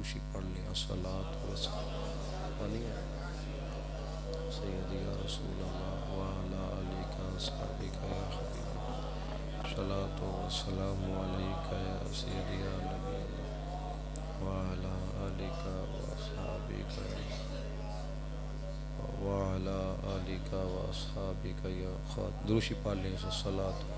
دروشی پڑھ لیں الصلاۃ والسلام پانی ہے سیدی یا رسول اللہ وعلی آلک اصحابک یا حبیب الصلاۃ والسلام علیک یا سیدی یا نبی اللہ وعلی آلک واصحابک وعلی آلک واصحابک یا خات دروشی پڑھ لیں الصلاۃ.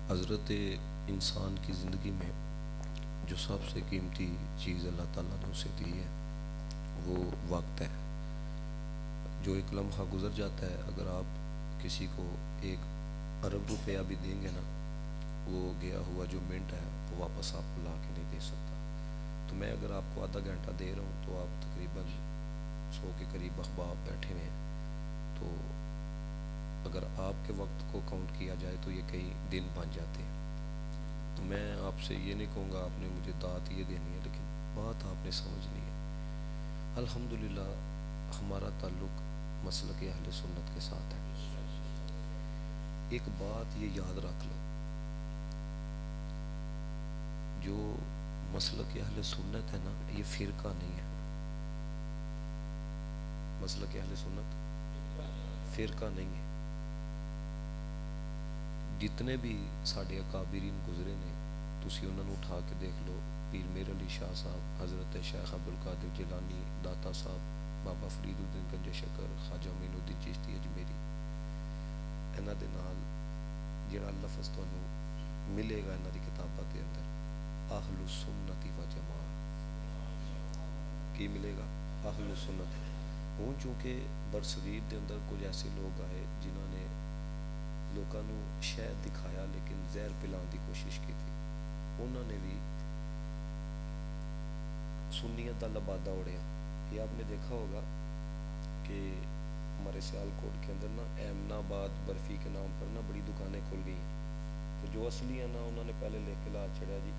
حضرت انسان کی زندگی میں جو سب سے قیمتی چیز اللہ تعالیٰ نے اسے دی ہے وہ وقت ہے. جو ایک لمحہ گزر جاتا ہے اگر آپ کسی کو 1 ارب روپیہ بھی دیں گے نا وہ گیا ہوا جو منٹ ہے وہ واپس آپ کو لا کے نہیں دے سکتا. تو میں اگر آپ کو آدھا گھنٹہ دے رہا ہوں تو آپ تقریباً 100 کے قریب احباب بیٹھے ہوئے ہیں تو اگر آپ کے وقت کو کاؤنٹ کیا جائے تو یہ کئی دن بن جاتے ہیں. تو میں آپ سے یہ نہیں کہوں گا آپ نے مجھے دعوت یہ دینی ہے لیکن بات آپ نے سمجھنی ہے. الحمدللہ ہمارا تعلق مسلک اہل سنت کے ساتھ ہے. ایک بات یہ یاد رکھ لو جو مسلک اہل سنت ہے نا یہ فرقہ نہیں ہے. مسلک اہل سنت فرقہ نہیں ہے. جتنے بھی ساڈے اکابرین گزرے نے تسی انہوں نے اٹھا کے دیکھ لو. پیر میر علی شاہ صاحب، حضرت شیخ عبدالقادر جیلانی، داتا صاحب، بابا فرید الدین گنج شکر، خواجہ معین الدین چشتی اجمیری، انہاں دے نال جڑا لفظ تانوں ملے گا انہاں دی کتاباں دے اندر اہل سنت و جماعت کی ملے گا اہل سنت. ہوں چونکہ برصغیر دے اندر کچھ ایسے لوگ آئے جنہوں نے لوگوں کو شہد دکھایا لیکن زہر پلان دی کوشش کی تھی. انہوں نے بھی سنیت دا لبادہ اڑیا. یہ آپ نے دیکھا ہوگا کہ ہمارے سیالکوٹ کے اندر نا ایمن آباد برفی کے نام پر نا بڑی دکانیں کھل گئی. تو جو اصلی ہے نا انہوں نے پہلے لے کے لا چڑھا جی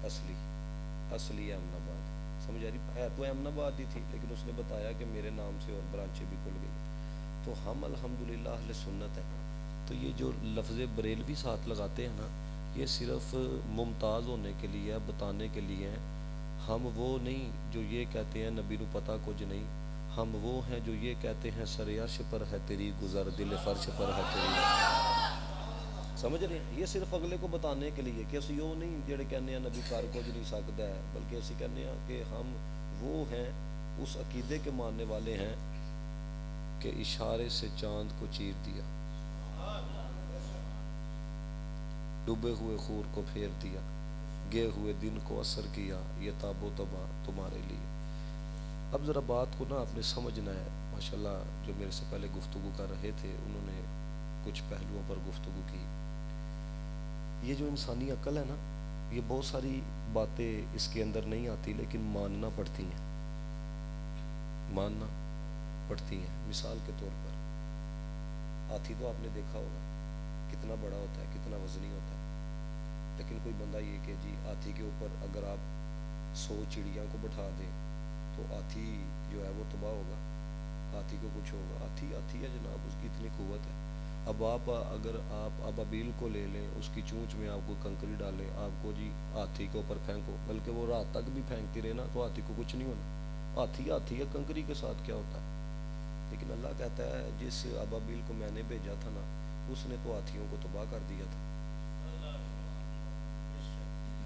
اصلی ایمن آباد. سمجھ آ رہی ہے تو ایمن آباد ہی تھی لیکن اس نے بتایا کہ میرے نام سے اور برانچیں بھی کھل گئی. تو ہم الحمدللہ اہل سنت ہیں. تو یہ جو لفظ بریلوی ساتھ لگاتے ہیں نا یہ صرف ممتاز ہونے کے لیے ہے، بتانے کے لیے ہیں. ہم وہ نہیں جو یہ کہتے ہیں نبی نو پتہ کچھ نہیں. ہم وہ ہیں جو یہ کہتے ہیں سر عرش پر ہے تیری گزر، دل فرش پر ہے تیری. سمجھ رہے ہیں؟ یہ صرف اگلے کو بتانے کے لیے کہ اسی وہ نہیں جڑے کہنے ہیں نبی کار کچھ نہیں سکتا ہے، بلکہ اسی کہنے ہیں کہ ہم وہ ہیں اس عقیدے کے ماننے والے ہیں کہ اشارے سے چاند کو چیر دیا، ڈوبے ہوئے خور کو پھیر دیا، گئے ہوئے دن کو اثر کیا، یہ تاب و تبا تمہارے لیے. اب ذرا بات کو نا آپ نے سمجھنا ہے. ماشاءاللہ جو میرے سے پہلے گفتگو کر رہے تھے انہوں نے کچھ پہلوؤں پر گفتگو کی. یہ جو انسانی عقل ہے نا یہ بہت ساری باتیں اس کے اندر نہیں آتی لیکن ماننا پڑتی ہیں. ماننا پڑتی ہیں. مثال کے طور پر ہاتھی تو آپ نے دیکھا ہوگا کتنا بڑا ہوتا ہے، کتنا وزنی ہوتا ہے. لیکن کوئی بندہ یہ کہ جی ہاتھی کے اوپر اگر آپ 100 چڑیاں کو بٹھا دیں تو ہاتھی جو ہے وہ تباہ ہوگا، ہاتھی کو کچھ ہوگا. ہاتھی ہے جناب، اس کی اتنی قوت ہے. اب آپ اگر آپ ابابیل کو لے لیں اس کی چونچ میں آپ کو کنکری ڈالیں، آپ کو جی ہاتھی کے اوپر پھینکو، بلکہ وہ رات تک بھی پھینکتی رہے نا تو ہاتھی کو کچھ نہیں ہونا. ہاتھی ہے، کنکری کے ساتھ کیا ہوتا ہے. لیکن اللہ کہتا ہے جس ابابیل کو میں نے بھیجا تھا نا اس نے تو ہاتھیوں کو تباہ کر دیا تھا.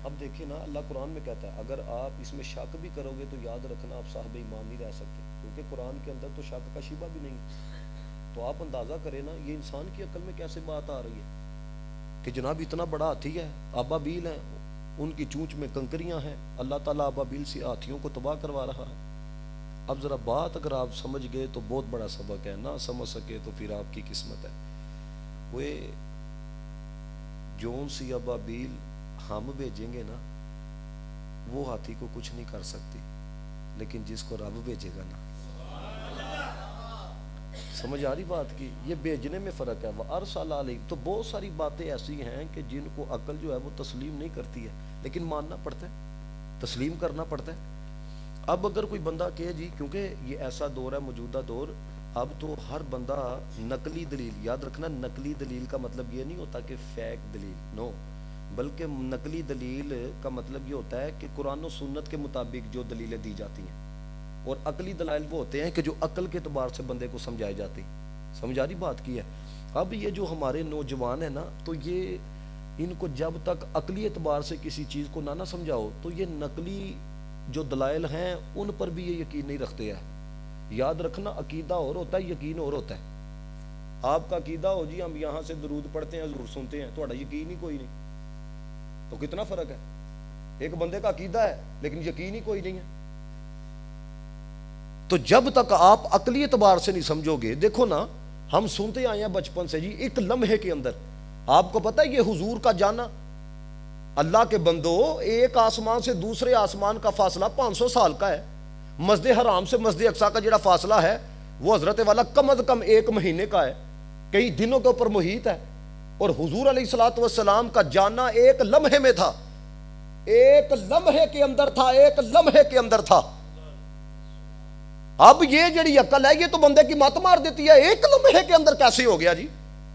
اب دیکھیں نا اللہ قرآن میں کہتا ہے اگر آپ اس میں شک بھی کرو گے تو یاد رکھنا آپ صاحب ایمان نہیں رہ سکتے، کیونکہ قرآن کے اندر تو شک کا شبہ بھی نہیں. تو آپ اندازہ کریں نا یہ انسان کی عقل میں کیسے بات آ رہی ہے کہ جناب اتنا بڑا ہاتھی ہے، ابابیل ہیں ان کی چونچ میں کنکریاں ہیں، اللہ تعالیٰ ابابیل سے ہاتھیوں کو تباہ کروا رہا ہے. اب ذرا بات اگر آپ سمجھ گئے تو بہت بڑا سبق ہے، نہ سمجھ سکے تو پھر آپ کی قسمت ہے. وہ جون سی ابابیل ہم بھیجیں گے نا وہ ہاتھی کو کچھ نہیں کر سکتی، لیکن جس کو رب بھیجے گا نا. سمجھ آ رہی بات کی؟ یہ بھیجنے میں فرق ہے. وَأَرْسَلَ عَلَيْهِمْ تو بہت ساری باتیں ایسی ہیں کہ جن کو عقل جو ہے وہ تسلیم نہیں کرتی ہے لیکن ماننا پڑتا ہے. تسلیم کرنا پڑتا ہے۔ اب اگر کوئی بندہ کہ جی کیونکہ یہ ایسا دور ہے موجودہ دور، اب تو ہر بندہ نقلی دلیل، یاد رکھنا نقلی دلیل کا مطلب یہ نہیں ہوتا کہ فیک دلیل، نو، بلکہ نقلی دلیل کا مطلب یہ ہوتا ہے کہ قرآن و سنت کے مطابق جو دلیلیں دی جاتی ہیں، اور عقلی دلائل وہ ہوتے ہیں کہ جو عقل کے اعتبار سے بندے کو سمجھائے جاتے ہیں۔ سمجھا رہی بات کی ہے؟ اب یہ جو ہمارے نوجوان ہیں نا، تو یہ ان کو جب تک عقلی اعتبار سے کسی چیز کو نہ سمجھاؤ تو یہ نقلی جو دلائل ہیں ان پر بھی یہ یقین نہیں رکھتے ہیں۔ یاد رکھنا عقیدہ اور ہوتا ہے، یقین اور ہوتا ہے۔ آپ کا عقیدہ ہو جی ہم یہاں سے درود پڑھتے ہیں، حضور سنتے ہیں، تھوڑا یقین ہی کوئی نہیں، تو کتنا فرق ہے؟ ایک بندے کا عقیدہ ہے لیکن یقین ہی کوئی نہیں ہے۔ تو جب تک آپ عقلی اعتبار سے نہیں سمجھو گے، دیکھو نا ہم سنتے آئے ہیں بچپن سے جی، ایک لمحے کے اندر آپ کو پتہ ہے یہ حضور کا جانا، اللہ کے بندو ایک آسمان سے دوسرے آسمان کا فاصلہ 500 سال کا ہے، مسجد حرام سے مسجد اقصیٰ کا جڑا فاصلہ ہے وہ حضرت والا کم از کم 1 مہینے کا ہے، کئی دنوں کے اوپر محیط ہے، اور حضور علیہ الصلوۃ والسلام کا جانا ایک لمحے میں تھا، ایک لمحے کے اندر تھا، ایک لمحے کے اندر تھا۔ اب یہ جڑی عقل ہے یہ تو بندے کی مات مار دیتی ہے، ایک لمحے کے اندر کیسے ہو گیا جی،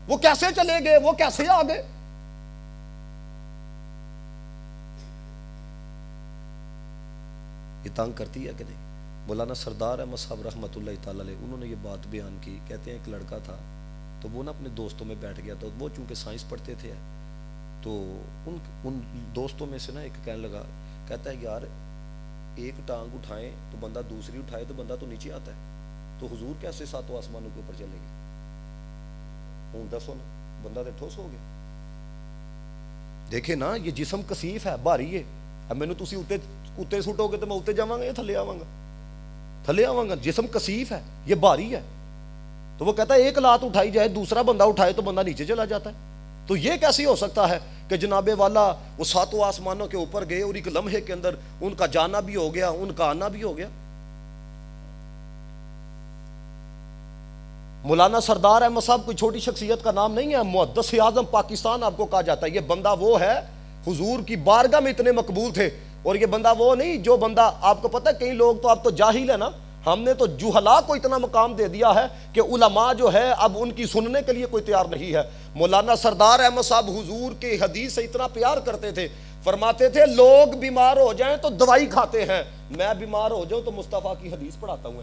وہ کیسے چلے گئے، وہ کیسے آ گئے؟ یہ تنگ کرتی ہے کہ نہیں؟ مولانا سردار احمد صاحب رحمۃ اللہ تعالی علیہ انہوں نے یہ بات بیان کی، کہتے ہیں ایک لڑکا تھا تو وہ نا اپنے دوستوں میں بیٹھ گیا، تو وہ چونکہ سائنس پڑھتے تھے تو ان دوستوں میں سے نا ایک کہنے لگا، کہتا ہے یار ایک ٹانگ اٹھائیں تو بندہ دوسری اٹھائے تو بندہ تو نیچے آتا ہے، تو حضور کیسے 7 آسمانوں کے اوپر چلے گئے؟ ہوں دسو نا، بندہ تو ٹھوس ہو گیا۔ دیکھیں نا یہ جسم کثیف ہے، بھاری ہے، اب میں نے تسی اتے سٹو گے تو میں اتے جاواں گا یا تھلے آواں گا؟ تھلے آواں گا، جسم کثیف ہے، یہ بھاری ہے۔ تو وہ کہتا ہے ایک لات اٹھائی جائے دوسرا بندہ اٹھائے تو بندہ نیچے چلا جاتا ہے، تو یہ کیسے ہو سکتا ہے کہ جناب والا وہ 7 آسمانوں کے اوپر گئے اور ایک لمحے کے اندر ان کا جانا بھی ہو گیا، ان کا آنا بھی ہو گیا؟ مولانا سردار احمد صاحب کوئی چھوٹی شخصیت کا نام نہیں ہے، محدث اعظم پاکستان آپ کو کہا جاتا ہے۔ یہ بندہ وہ ہے حضور کی بارگاہ میں اتنے مقبول تھے، اور یہ بندہ وہ نہیں جو بندہ آپ کو پتہ ہے کئی لوگ تو آپ تو جاہل ہے نا، ہم نے تو جہلا کو اتنا مقام دے دیا ہے کہ علماء جو ہے اب ان کی سننے کے لیے کوئی تیار نہیں ہے۔ مولانا سردار احمد صاحب حضور کے حدیث سے اتنا پیار کرتے تھے، فرماتے تھے لوگ بیمار ہو جائیں تو دوائی کھاتے ہیں، میں بیمار ہو جاؤں تو مصطفیٰ کی حدیث پڑھاتا ہوں۔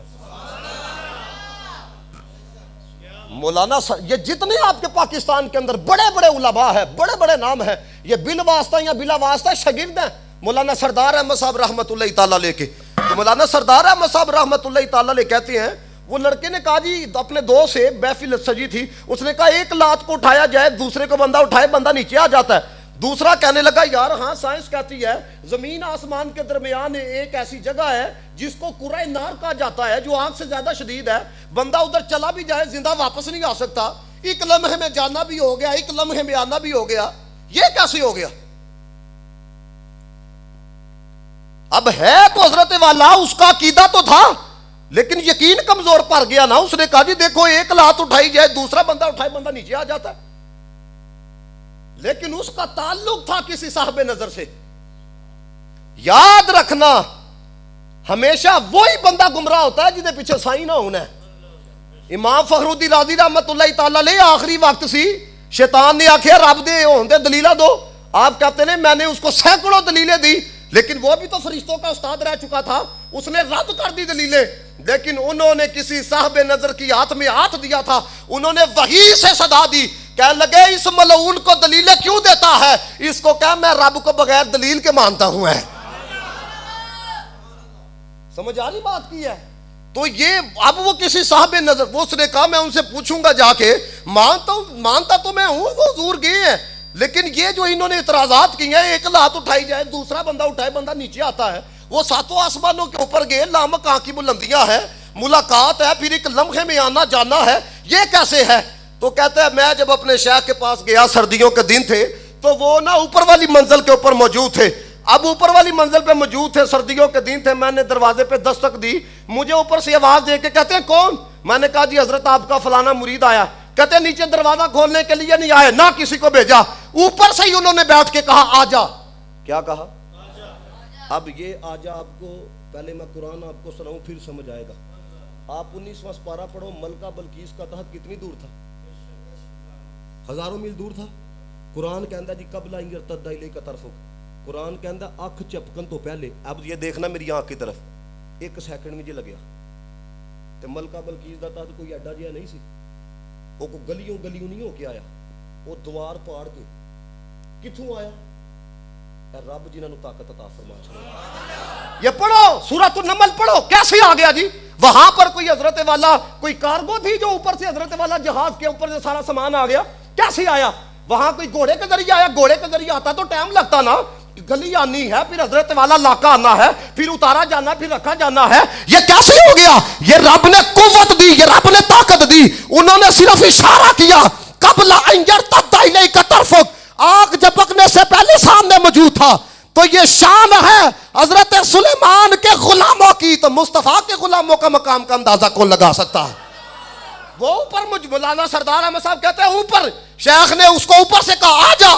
مولانا یہ جتنے آپ کے پاکستان کے اندر بڑے بڑے علماء ہیں، بڑے بڑے نام ہیں، یہ بل واسطہ یا بلا واسطہ شاگرد ہیں مولانا سردار احمد صاحب رحمۃ اللہ تعالیٰ علیہ کے۔ تو مولانا سردار احمد صاحب رحمۃ اللہ تعالیٰ علیہ کہتے ہیں، وہ لڑکے نے کہا جی اپنے دوست سے محفل سجی تھی، اس نے کہا ایک لات کو اٹھایا جائے دوسرے کو بندہ اٹھائے بندہ نیچے آ جاتا ہے۔ دوسرا کہنے لگا یار ہاں سائنس کہتی ہے زمین آسمان کے درمیان ایک ایسی جگہ ہے جس کو کرۂ نار کہا جاتا ہے، جو آگ سے زیادہ شدید ہے، بندہ ادھر چلا بھی جائے زندہ واپس نہیں آ سکتا، ایک لمحے میں جانا بھی ہو گیا، ایک لمحے میں آنا بھی ہو گیا، یہ کیسے ہو گیا؟ اب ہے تو حضرت والا اس کا عقیدہ تو تھا لیکن یقین کمزور پڑ گیا نا، اس نے کہا جی دیکھو ایک لات اٹھائی جائے دوسرا بندہ اٹھائے بندہ نیچے آ جاتا ہے، لیکن اس کا تعلق تھا کسی صاحب نظر سے۔ یاد رکھنا ہمیشہ وہی بندہ گمراہ ہوتا ہے جنہیں پیچھے سائی نہ ہونا ہے۔ امام فخر الدین رازی رحمت اللہ تعالیٰ علیہ آخری وقت سی، شیطان نے آخیا رب دے ہوندے دلیلہ دو، آپ کہتے ہیں میں نے اس کو سینکڑوں دلیلیں دی، لیکن وہ بھی تو فرشتوں کا استاد رہ چکا تھا، اس نے رد کر دی دلیلیں، لیکن انہوں نے کسی صاحب نظر کی ہاتھ میں ہاتھ دیا تھا، انہوں نے وحی سے صدا دی، کہنے لگے اس ملعون کو دلیلیں کیوں دیتا ہے، اس کو کہا میں رب کو بغیر دلیل کے مانتا ہوں ہے۔ سمجھ آ رہی بات کی ہے؟ تو یہ اب وہ کسی صاحب نظر، وہ اس نے کہا میں ان سے پوچھوں گا جا کے، مانتا تو میں ہوں وہ حضور گئے ہیں، لیکن یہ جو انہوں نے اعتراضات کی ہیں ایک لات اٹھائی جائے دوسرا بندہ اٹھائے بندہ نیچے آتا ہے، وہ 7 آسمانوں کے اوپر گئے، لامکاں کی بلندیاں ہیں، ملاقات ہے، پھر ایک لمحے میں آنا جانا ہے، یہ کیسے ہے؟ تو کہتا ہے میں جب اپنے شیخ کے پاس گیا سردیوں کے دن تھے تو وہ نا اوپر والی منزل کے اوپر موجود تھے، اب اوپر والی منزل پہ موجود تھے، سردیوں کے دن تھے، میں نے دروازے پہ دستک دی، مجھے اوپر سے آواز دے کے کہتے ہیں کون؟ میں نے کہا جی حضرت آپ کا فلانا مرید آیا، کہتے ہیں نیچے دروازہ کھولنے کے لیے نہیں آئے، نہ کسی کو بھیجا، اوپر سے ہی انہوں نے بیٹھ کے کہا آ جا، کیا کہا؟ اب یہ آج آپ کو پہلے میں قرآن آپ کو سناؤں پھر سمجھ آئے گا. آپ 19واں پارہ پڑھو. ملکہ بلقیس کا تحت کتنی دور تھا؟ ہزاروں میل دور تھا. قرآن کہندا جی قبل ان یرتد الیک طرفک. قرآن کہندا اکھ چپکن تو پہلے. اب یہ دیکھنا میری آنکھ کی طرف, 1 سیکنڈ میں جی لگیا. تے ملکہ بلقیس دا تحت کوئی ایڈا جہا نہیں سی. وہ کو گلیوں نہیں ہو کے آیا, وہ دوار پاڑ کے کتھوں آیا؟ رب جنہاں نو طاقت عطا فرما. یہ پڑھو سورۃ النمل پڑھو, کیسے آ گیا جی. وہاں پر کوئی حضرت والا کوئی کارگو تھی جو اوپر سے حضرت والا جہاز کے اوپر سے سارا سامان آ گیا. کیسے آیا؟ وہاں کوئی گھوڑے کے ذریعے آیا. گھوڑے کے ذریعے آتا تو ٹائم لگتا نا. گلی آنی ہے, پھر حضرت والا علاقہ آنا ہے, پھر اتارا جانا ہے, پھر رکھا جانا ہے. یہ کیسے ہو گیا؟ یہ رب نے قوت دی, یہ رب نے طاقت دی. انہوں نے صرف اشارہ کیا قبل ان یرتد الیک طرفک. آنکھ جھپکنے سے پہلے سامنے موجود تھا. تو یہ شان ہے حضرت سلیمان کے غلاموں کی. تو مصطفیٰ کے غلاموں کا مقام کا اندازہ کون لگا سکتا ہے؟ وہ اوپر مولانا سردار احمد صاحب کہتے ہیں اوپر. شیخ نے اس کو اوپر سے کہا آ جا.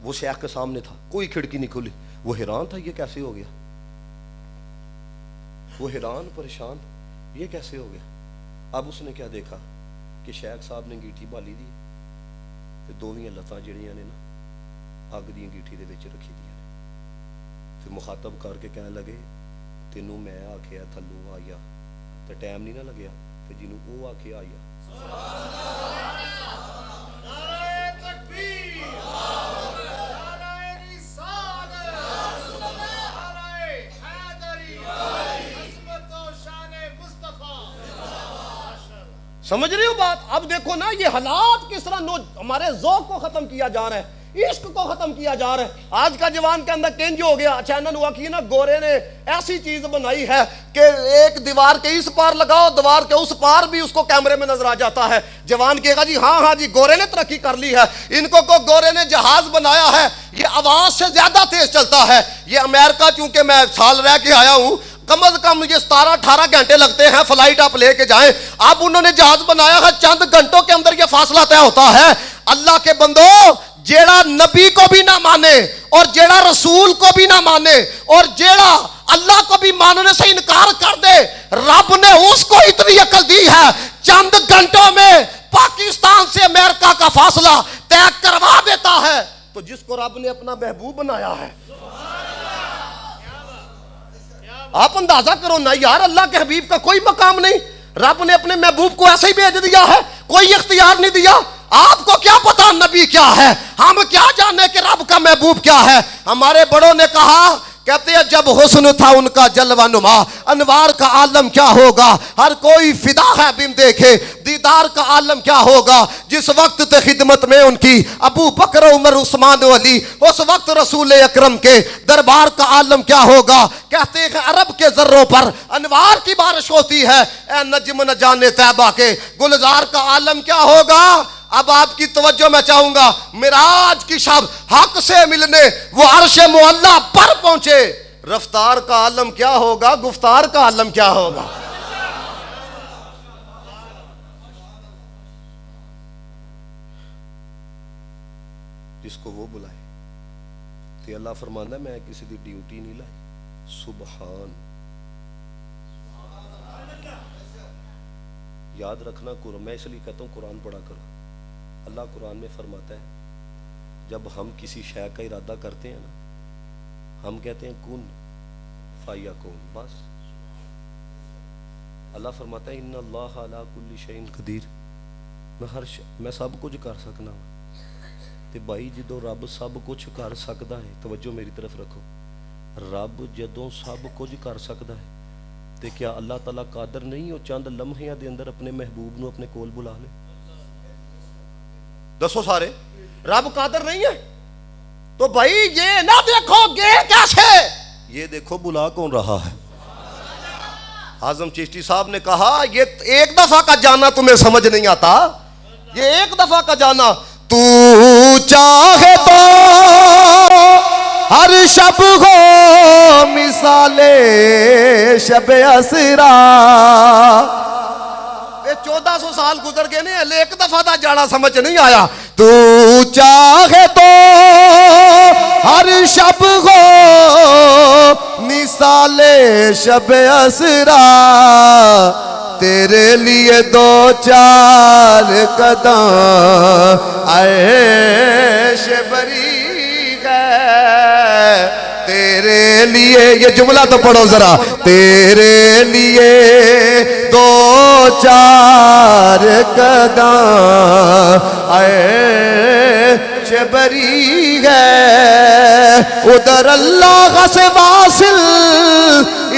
وہ شیخ کے سامنے تھا, کوئی کھڑکی نہیں کھلی. وہ حیران تھا یہ کیسے ہو گیا. وہ حیران پریشان یہ کیسے ہو گیا. اب اس نے کیا دیکھا کہ شیخ صاحب نے انگیٹھی بالی دی, دوویں لتاں جڑیاں نے نا اگ دی انگیٹھی دے وچ رکھی دیاں نے. پھر مخاطب کر کے کہنے لگے تینوں میں آکھیا تھلو آیا تے ٹائم نہیں نہ لگیا, تے جنوں او آکھیا آیا. نعرہ تکبیر, نعرہ رسالت, نعرہ حیدری, عظمت و شان مصطفیٰ. سمجھ رہے ہو بات؟ اب دیکھو نا یہ حالات کس طرح ہمارے ذوق کو ختم کیا جا رہا ہے, عشق کو ختم کیا جا رہا ہے. آج کا جوان کے اندر کنج ہو گیا. چینل ہوا کہ نا گورے نے ایسی چیز بنائی ہے کہ ایک دیوار کے اس پار لگاؤ, دیوار کے اس پار بھی اس کو کیمرے میں نظر آ جاتا ہے. جوان کہے گا جی ہاں جی گورے نے ترقی کر لی ہے. ان کو گورے نے جہاز بنایا ہے, یہ آواز سے زیادہ تیز چلتا ہے. یہ امریکہ چونکہ میں سال رہ کے آیا ہوں, کم از کم یہ 17-18 گھنٹے لگتے ہیں فلائٹ آپ لے کے جائیں. اب انہوں نے جہاز بنایا ہے, چند گھنٹوں کے اندر یہ فاصلہ طے ہوتا ہے. اللہ کے بندو, جیڑا نبی کو بھی نہ مانے اور جیڑا رسول کو بھی نہ مانے اور جیڑا اللہ کو بھی ماننے سے انکار کر دے, رب نے اس کو اتنی عقل دی ہے چند گھنٹوں میں پاکستان سے امریکہ کا فاصلہ طے کروا دیتا ہے. تو جس کو رب نے اپنا محبوب بنایا ہے, آپ اندازہ کرو نا یار, اللہ کے حبیب کا کوئی مقام نہیں. رب نے اپنے محبوب کو ایسے ہی بھیج دیا ہے, کوئی اختیار نہیں دیا. آپ کو کیا پتا نبی کیا ہے, ہم کیا جانے کہ رب کا محبوب کیا ہے. ہمارے بڑوں نے کہا, کہتے ہیں جب حسن تھا ان کا جلوہ نما, انوار کا عالم کیا ہوگا. ہر کوئی فدا ہے بن دیکھے, دیدار کا عالم کیا ہوگا. جس وقت تے خدمت میں ان کی ابو بکر عمر عثمان علی, اس وقت رسول اکرم کے دربار کا عالم کیا ہوگا. کہتے ہیں عرب کے ذروں پر انوار کی بارش ہوتی ہے, اے نجم نہ جانے طیبہ کے گلزار کا عالم کیا ہوگا. اب آپ کی توجہ میں چاہوں گا, معراج کی شب حق سے ملنے وہ عرش معلیٰ پر پہنچے. رفتار کا عالم کیا ہوگا, گفتار کا عالم کیا ہوگا. جس کو وہ بلائے تو اللہ فرمانا ہے میں کسی دی ڈیوٹی نہیں لائی. سبحان, یاد رکھنا قرآن, میں اس لیے کہتا ہوں قرآن پڑھا کرو. اللہ قرآن میں فرماتا ہے جب ہم کسی شے کا ارادہ کرتے ہیں نا, ہم کہتے ہیں کن فیکون, بس. اللہ فرماتا ہے ان اللہ علی کل شیء قدیر, میں سب کچھ کر سکنا. تے بھائی جدو رب سب کچھ کر سکتا ہے, توجہ میری طرف رکھو, رب جدوں سب کچھ کر سکتا ہے تے کیا اللہ تعالیٰ قادر نہیں ہو چند لمحیاں دے اندر اپنے محبوب نو اپنے کول بلا لے. دسو سارے, رب قادر نہیں ہے؟ تو بھائی یہ نہ دیکھو گے کیسے, یہ دیکھو بلا کون رہا ہے. اعظم چشتی صاحب نے کہا یہ ایک دفعہ کا جانا تمہیں سمجھ نہیں آتا, یہ ایک دفعہ کا جانا. تو چاہے تو ہر شب ہو مثال شب اسرا. 1400 سال گزر گئے نہیں, ایک دفعہ دا جانا سمجھ نہیں آیا. تو چاہے تو ہر شب ہو مثال شب اسرا، تیرے لیے دو چار قدم عیش بری ہے، تیرے لیے یہ جملہ تو پڑھو ذرا، تیرے لیے دو چار قدم عیش بری ہے، ادھر اللہ سے واصل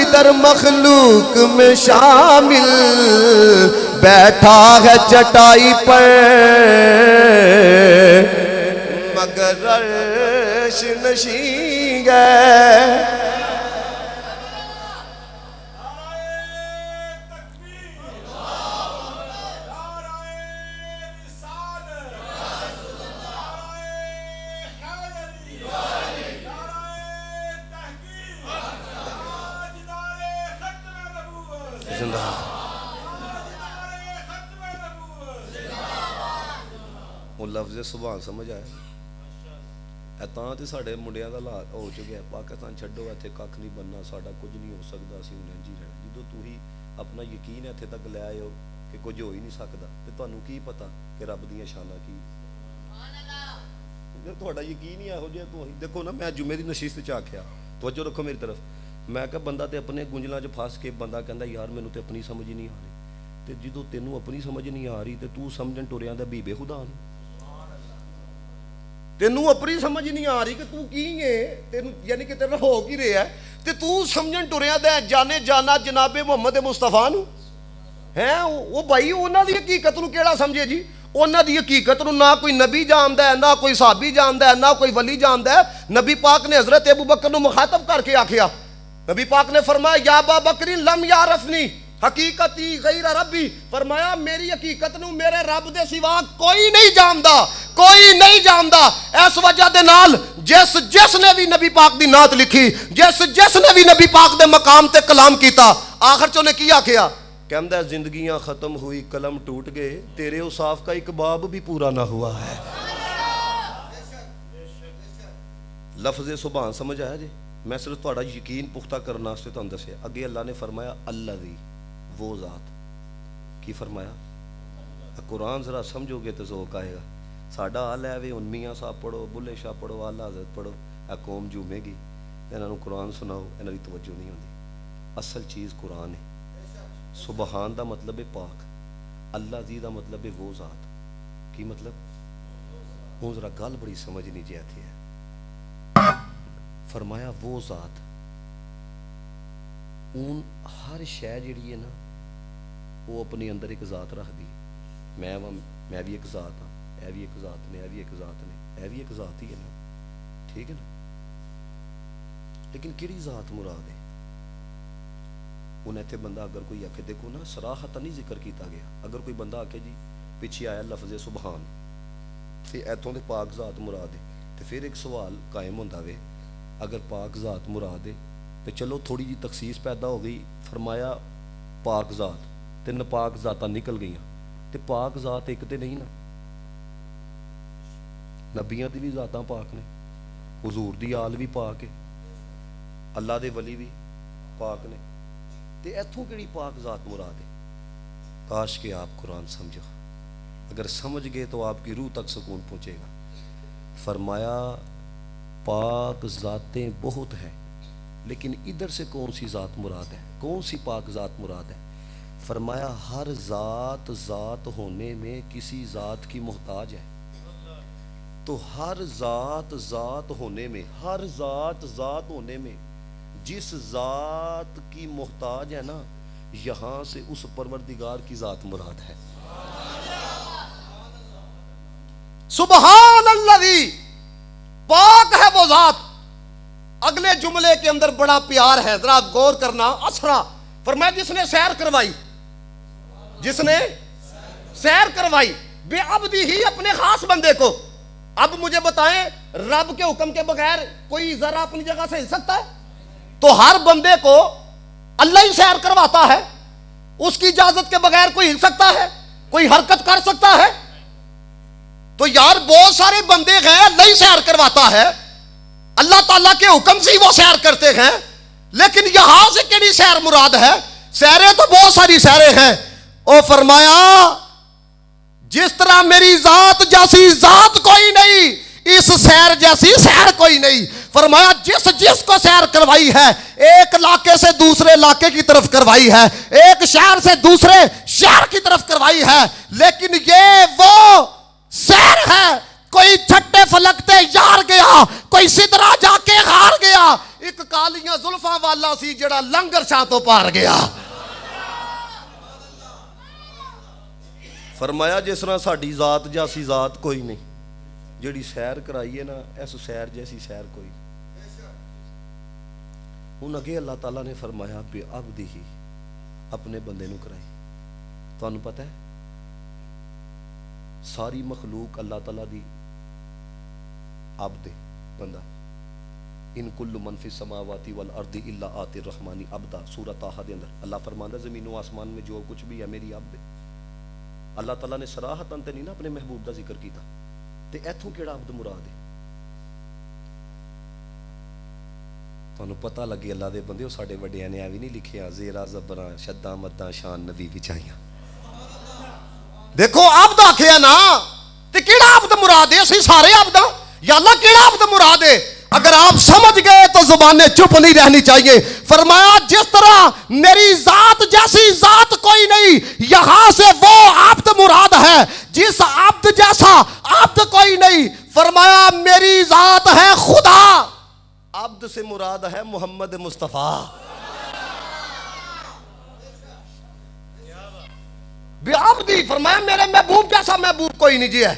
ادھر مخلوق میں شامل، بیٹھا ہے چٹائی پر مگر عرش نشین ہے۔ وہ لفظ سبحان سمجھ آیا؟ تاں تے ساڈے منڈیاں دا حالات ہو چکے ہیں، پاکستان چھڈو ایتھے ککھ نہیں بننا، ساڈا کچھ نہیں ہو سکدا، اسی انج ہی رہنا۔ جدوں تو ہی اپنا یقین ایتھے تک لے آئے ہو کہ کچھ ہو ہی نہیں سکدا، تے تانوں کی پتہ کہ رب دیاں شاناں کی؟ جے تہاڈا یقین ہی ایہو جہا، تو دیکھو نا، میں جمعے دی نشست چ آکھیا، توجہ رکھو میری طرف، میں کہ بندہ تے اپنے گنجلاں چ پھس کے بندہ کہندا یار مینوں تے اپنی سمجھ نہیں آ رہی، تے جدوں تینوں اپنی سمجھ نہیں آ رہی تے تو سمجھن ٹریاں دا بیبے خدا نوں، تینوں اپنی سمجھ نہیں آ رہی کہ تو کی ہے، تینوں یعنی کہ تیرا ہو کی رہا ہے، تے تو سمجھن ٹریاں دا جانے جانا جناب محمد مصطفیٰ نوں ہیں، وہ بھائی انہاں دی حقیقت نوں کیڑا سمجھے جی؟ انہاں دی حقیقت نوں نہ کوئی نبی جاندا ہے، نہ کوئی صحابی جاندا ہے، نہ کوئی ولی جاندا ہے۔ نبی پاک نے حضرت ابوبکر نوں مخاطب کر کے آکھیا، نبی پاک نے فرمایا یا ابا بکر لم یعرفنی حقیقتی غیر ربی، فرمایا میری حقیقت نوں میرے رب دے سوا کوئی نہیں جاندا، کوئی نہیں جاندا۔ اس وجہ دے نال جس نے بھی نبی پاک دی نعت لکھی، جس نے بھی نبی پاک دے مقام تے کلام کیتا، آخر چ نے کیا کیا؟ کہندا ہے زندگیاں ختم ہوئی قلم ٹوٹ گئے، تیرے اوصاف کا ایک باب بھی پورا نہ ہوا ہے۔ لفظ سبحان سمجھ آیا جی؟ میں صرف تہاڈا یقین پختہ کرنے واسطے تہاڈوں دسیا۔ اگے اللہ نے فرمایا الذی، وہ ذات، کی فرمایا؟ قرآن ذرا سمجھو گے تو ذوق آئے گا۔ ساڈا حال ہے وی ہن میاں صاحب پڑھو، بلے شاہ پڑھو، اعلیٰ حضرت پڑھو، اے قوم جومے گی، انہاں نوں قرآن سناؤ، انہاں دی توجہ نہیں ہوندی۔ اصل چیز قرآن ہے۔ سبحان دا مطلب ہے پاک، اللہ دی دا مطلب ہے وہ ذات۔ کی مطلب؟ ہوں ذرا گل بڑی سمجھ نہیں جی آتی ہے۔ فرمایا وہ ذات، اون ہر شے جڑی ہے نا وہ اپنے اندر ایک ذات رکھ دی۔ میں بھی ایک ذات ہاں، اے بھی ایک ذات نے، اے بھی ایک ذات نے، اے بھی ایک ذات ہی ہے نا، ٹھیک ہے نا؟ لیکن کیڑی ذات مراد ہے؟ انہیں تے بندہ اگر کوئی آکھے، دیکھو نا صراحت نہیں ذکر کیتا گیا، اگر کوئی بندہ آکھے جی پیچھے آیا لفظ سبحان تے ایتھوں دے پاک ذات مراد ہے، تے پھر ایک سوال قائم ہوندا وے، اگر پاک ذات مراد ہے تے چلو تھوڑی جی تخصیص پیدا ہو گئی، فرمایا پاک ذات تے ناپاک ذاتاں نکل گئیاں، تے پاک ذات ایک تے نہیں نا، نبیاں دی بھی ذاتاں پاک نے، حضور دی آل بھی پاک ہے، اللہ دے ولی بھی پاک نے، تے ایتھوں کیڑی پاک ذات مراد ہے؟ کاش کہ آپ قرآن سمجھو، اگر سمجھ گئے تو آپ کی روح تک سکون پہنچے گا۔ فرمایا پاک ذاتیں بہت ہیں، لیکن ادھر سے کون سی ذات مراد ہے؟ کون سی پاک ذات مراد ہے؟ فرمایا ہر ذات ذات ہونے میں کسی ذات کی محتاج ہے، تو ہر ذات ذات ہونے میں، ہر ذات ذات ہونے میں جس ذات کی محتاج ہے نا، یہاں سے اس پروردگار کی ذات مراد ہے۔ سبحان الذی، پاک ہے وہ ذات۔ اگلے جملے کے اندر بڑا پیار ہے، ذرا غور کرنا۔ اسرا، فرمایا جس نے سیر کروائی، جس نے سیر کروائی بے عبدی ہی، اپنے خاص بندے کو۔ اب مجھے بتائیں رب کے حکم کے بغیر کوئی ذرا اپنی جگہ سے ہل سکتا ہے؟ تو ہر بندے کو اللہ ہی سیر کرواتا ہے، اس کی اجازت کے بغیر کوئی ہل سکتا ہے؟ کوئی حرکت کر سکتا ہے؟ تو یار بہت سارے بندے ہیں، اللہ ہی سیر کرواتا ہے۔ اللہ تعالیٰ کے حکم سے ہی وہ سیر کرتے ہیں. لیکن یہاں سے کیڑی سیر مراد ہے؟ سیریں تو بہت ساری سیریں ہیں. او فرمایا جس طرح میری ذات جیسی ذات کوئی نہیں، اس سیر جیسی سیر کوئی نہیں. فرمایا جس کو سیر کروائی ہے، ایک علاقے سے دوسرے علاقے کی طرف کروائی ہے، ایک شہر سے دوسرے شہر کی طرف کروائی ہے، لیکن یہ وہ سیر ہے. کوئی چھٹے فلکتے یار گیا، کوئی سدرا جا کے ہار گیا، ایک کالیاں زلفاں والا سی جڑا لنگر شاہ تو پار گیا. فرمایا جس طرح ساڈی ذات جیسی ذات کوئی نہیں، جڑی سیر کرائی ہے نا اس سیر جیسی سیر کوئی. ہن اگے اللہ تعالیٰ نے فرمایا بے عبدی ہی، اپنے بندے نو کرائی. تانوں پتہ ہے ساری مخلوق اللہ تعالیٰ دی عبد ہے، بندہ. ان کل من فی السماوات والارض الا آتی الرحمن عبدا. سورۃ طٰہٰ دے اندر اللہ فرماندا زمین و آسمان میں جو کچھ بھی ہے میری عبد ہے. اللہ تعالیٰ نے صراحتاً تے نہیں نا اپنے محبوب دا ذکر کیتا، تے ایتھوں کیڑا عبد مراد ہے؟ تانوں پتہ لگے اللہ دے بندے ساڈے وڈیاں نے ایویں نہیں لکھیا زیرا زبراں شداں مداں شان نبی وچائیاں. دیکھو عبد آکھیا نا تے کیڑا عبد مراد ہے؟ اسی سارے عبد ہاں. یا اللہ کیڑا عبد مراد ہے؟ اگر آپ سمجھ گئے تو زبانیں چپ نہیں رہنی چاہیے. فرمایا جس طرح میری ذات جیسی ذات کوئی نہیں، یہاں سے وہ عبد مراد ہے جس عبد جیسا عبد کوئی نہیں. فرمایا میری ذات ہے خدا، عبد سے مراد ہے محمد مصطفیٰ. بے عبدی فرمایا میرے محبوب جیسا محبوب کوئی نہیں جی ہے.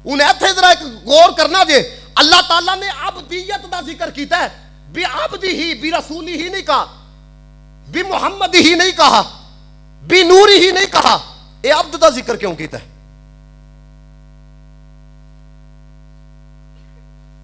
انہیں ایتھے ذرا ایک غور کرنا جی. اللہ تعالیٰ نے عبدیت دا ذکر کیتا ہے، بی عبدی ہی، بی رسولی ہی نہیں کہا، بی محمدی ہی نہیں کہا، بی نوری ہی نہیں کہا. اے عبد دا ذکر کیوں کیتا ہے؟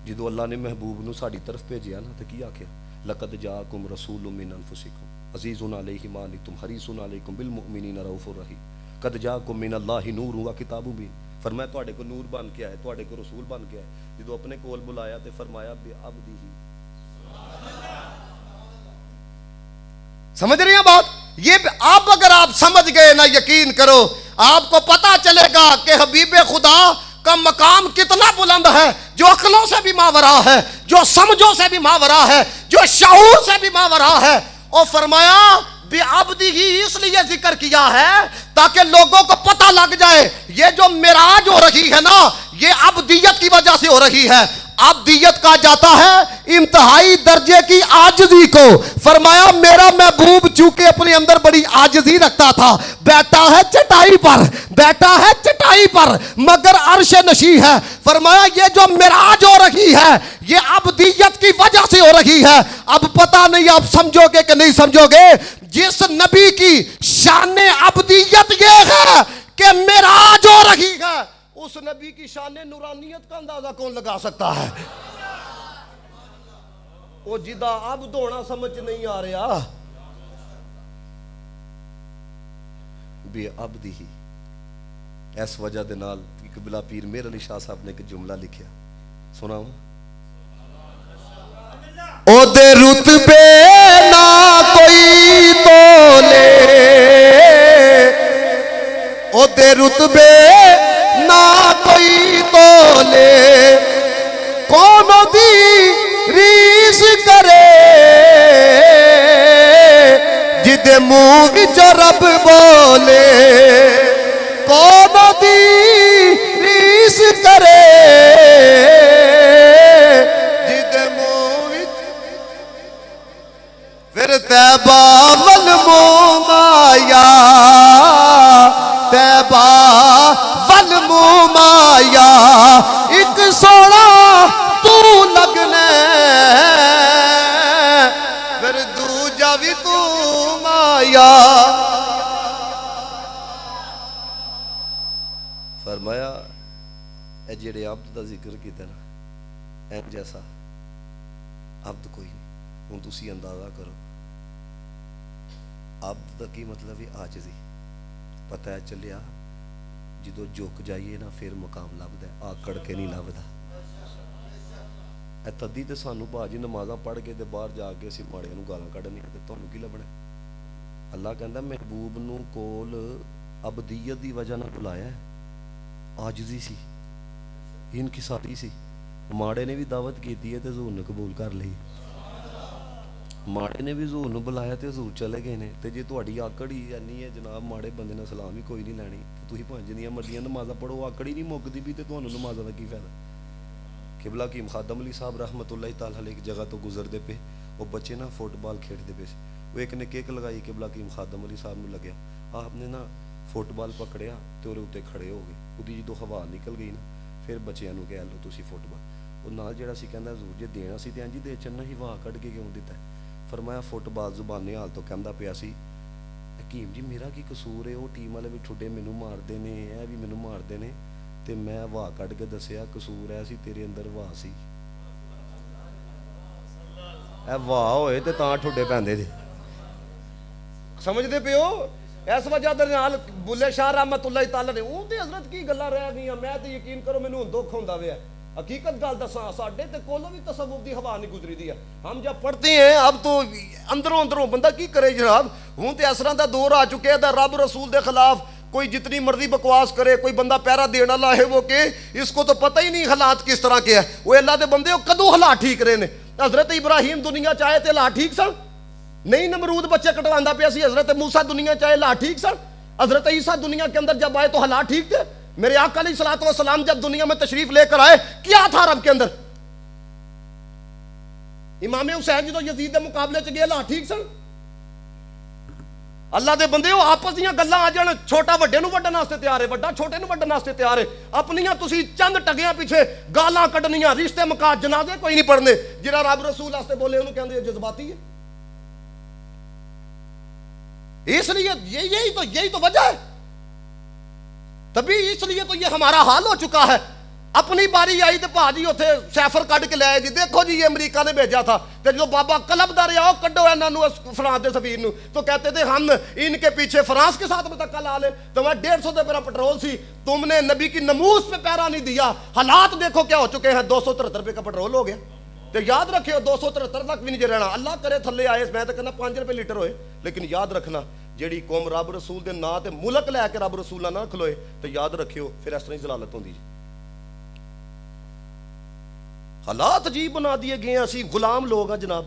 جدو اللہ نے محبوب نو ساڑی طرف بھیجیا نا تو کی آکھیا لقد جاءکم رسول من انفسکم عزیز علیہ ما عنتم حریص علیکم بالمؤمنین رؤوف رحیم قد جاءکم من اللہ نور و کتاب مبین. فرمایا تواڈے کو نور بن کے آئے، تواڈے کو رسول بن کے آئے. جدو اپنے کول بلایا تے فرمایا بے عبدی ہی. سمجھ رہی ہیں بات؟ یہ اب اگر آپ سمجھ گئے نا یقین کرو آپ کو پتا چلے گا کہ حبیب خدا کا مقام کتنا بلند ہے، جو عقلوں سے بھی ماورا ہے، جو سمجھوں سے بھی ماورا ہے، جو شعور سے بھی ماورا ہے. اور فرمایا بے عبدی ہی اس لیے ذکر کیا ہے تاکہ لوگوں کو پتہ لگ جائے یہ جو معراج ہو رہی ہے نا یہ عبدیت کی وجہ سے ہو رہی ہے. عبدیت کہا جاتا ہے انتہائی درجے کی عاجزی کو. فرمایا میرا محبوب چونکہ اپنے اندر بڑی عاجزی رکھتا تھا، بیٹھا ہے چٹائی پر، بیٹھا ہے چٹائی پر مگر عرش نشیں ہے. فرمایا یہ جو معراج ہو رہی ہے یہ عبدیت کی وجہ سے ہو رہی ہے. اب پتہ نہیں آپ سمجھو گے کہ نہیں سمجھو گے. جس نبی کی شان عبدیت یہ ہے کہ معراج ہو رہی ہے، اس نبی کی شان نورانیت کا اندازہ کون لگا سکتا ہے؟ وہ جدا عبد ہونا سمجھ نہیں آ رہا. بے عبدی ہی اس وجہ دے نال قبلہ پیر میر علی شاہ صاحب نے ایک جملہ لکھیا، سناؤں؟ او دے رتبے نہ کوئی تولے، او دے رتبے نہ کوئی تولے، کون دی ریس کرے جدے منہ وچ رب بولے، کون دی ریس کرے جدے منہ وچ. پھر طیبہ والمومایا، طیبہ والمومایا ایک سونا تو لگنے، پھر دوجا بھی تو مایا. فرمایا اے جڑے عبد دا ذکر کیتا نا اے جیسا عبد کوئی نہیں. ہن تسی اندازہ کرو عبد دا کی مطلب ہے عاجزی. پتہ ہے چلیا جدو جھک جائیے نا پھر مقام لبدا ہے، آکڑ کے نہیں لبدا. اے تدی تے سانو باجی نمازاں پڑھ کے تے باہر جا کے اسی ماڑیاں نو گالاں کڈنیاں تے تانوں کی لبنا؟ اللہ کہندا محبوب نو کول ابدیت دی وجہ نہ بلایا ہے، عاجزی سی، انکساری سی. ماڑے نے بھی دعوت کیتی ہے تے حضور نے قبول کر لئی. ماڑے نے بھی حضور نو بلایا تے حضور چلے گئے نے. تے جے تہاڈی آکڑ ہی اینی ہے جناب ماڑے بندے نے سلام ہی کوئی نہیں لینی تے تسی پانچ جنیاں مرضیاں نمازاں پڑھو، آکڑ ہی نہیں مکدی بھی تے تانوں نمازاں دا کی فائدہ؟ قبلہ حکیم خادم علی صاحب رحمۃ اللہ تعالی علیہ ایک جگہ تو گزرتے پے، وہ بچے نا فٹ بال کھیڈتے پے، وہ ایک نے کک لگائی قبلہ حکیم خادم علی صاحب نو لگیا، آپ نے نا فٹ بال پکڑیا تے اودے اوتے کھڑے ہو گئے. اودی جدوں ہوا نکل گئی نا پھر بچیاں نو کہہ لو تسی فٹ بال. وہ نال جہڑا سی کہندا حضور جے دینا سی تے انج دے چننا ہی ہوا کڈ کے کیوں دتا ہے؟ فرمایا فٹ بال زبانی حال تو کہندا پیا سی حکیم جی میرا کی قصور ہے، وہ ٹیم والے بھی ٹھڈے مینوں ماردے نے، اے بھی مینوں ماردے نے، تے میں ہوا کڈ کے دسیا قصور ہے سی تیرے اندر ہوا سی، اے ہوا ہوئے تے تاں ٹھڈے پیندے جے. سمجھدے پیو؟ اس وجہ دے نال بلے شاہ رحمت اللہ تعالی نے اون تے حضرت کی گلاں رہ گئیاں. میں تے یقین کرو مینوں دکھ ہوندا ویا. حقیقت گل دساں ساڈے تے کولوں بھی تصوف دی ہوا نہیں گزری دی ہے. ہم جب پڑھتے ہیں اب تو اندروں بندہ کی کرے جناب. ہوں تے اس طرح دا دور آ چکے دا رب رسول دے خلاف کوئی جتنی مرضی بکواس کرے، کوئی بندہ پیرا دینا لاہے وہ کہ اس کو تو پتہ ہی نہیں حالات کس طرح کے ہے. وہ اللہ دے بندے کدوں حالات ٹھیک رہے نے؟ حضرت ابراہیم دنیا چاہے تے حالات ٹھیک سن نہیں، نمرود بچے کٹواندا پیا سی. حضرت موسیٰ دنیا چاہے حالات ٹھیک سن. حضرت عیسیٰ دنیا کے اندر جب آئے تو حالات ٹھیک تھے. میرے آقا علیہ الصلوۃ والسلام جب دنیا میں تشریف لے کر آئے کیا تھا رب کے اندر؟ امام حسین جدو یزید دے مقابلے چ گئے حالات ٹھیک سن؟ اللہ دے بندے ہو آپس دیاں گلاں آ جان، چھوٹا وڈے نو وڈن واسطے تیار ہے، وڈا چھوٹے نو وڈن واسطے تیار ہے. اپنیاں تسی چند ٹگیاں پیچھے گالاں کڈنیاں، رشتے مکا جنازے کوئی نہیں پڑھنے. جڑا رب رسول واسطے بولے انہوں کہندے جذباتی ہے. اس لیے یہی تو وجہ ہے. تبھی اس لیے تو یہ ہمارا حال ہو چکا ہے. اپنی باری آئی تو بھاجی اتنے سیفر کڈ کے لے آئے جی دیکھو جی یہ امریکہ نے بھیجا تھا. تو جو بابا کلب دار آؤ کڈو انہوں فرانس کے سفیر نو تو کہتے تھے ہم ان کے پیچھے فرانس کے ساتھ میں دھکا لا لیں. تو میں 150 روپے پٹرول سی، تم نے نبی کی نموز پہ پیرا نہیں دیا. حالات دیکھو کیا ہو چکے ہیں. 273 روپے کا پٹرول ہو گیا. تو یاد رکھے 273 تک بھی نہیں رہنا. اللہ کرے تھلے آئے میں تو کہنا 5 روپے لیٹر ہوئے. لیکن یاد رکھنا جیڑی قوم رب رسول دے نا تے ملک لے کے رب رسول نہ کھلوئے تو یاد رکھیو پھر اس طرح ہی ضلالت ہوندی. حالات عجیب بنا دیے گئے ہیں. اسی غلام لوگ ہیں جناب.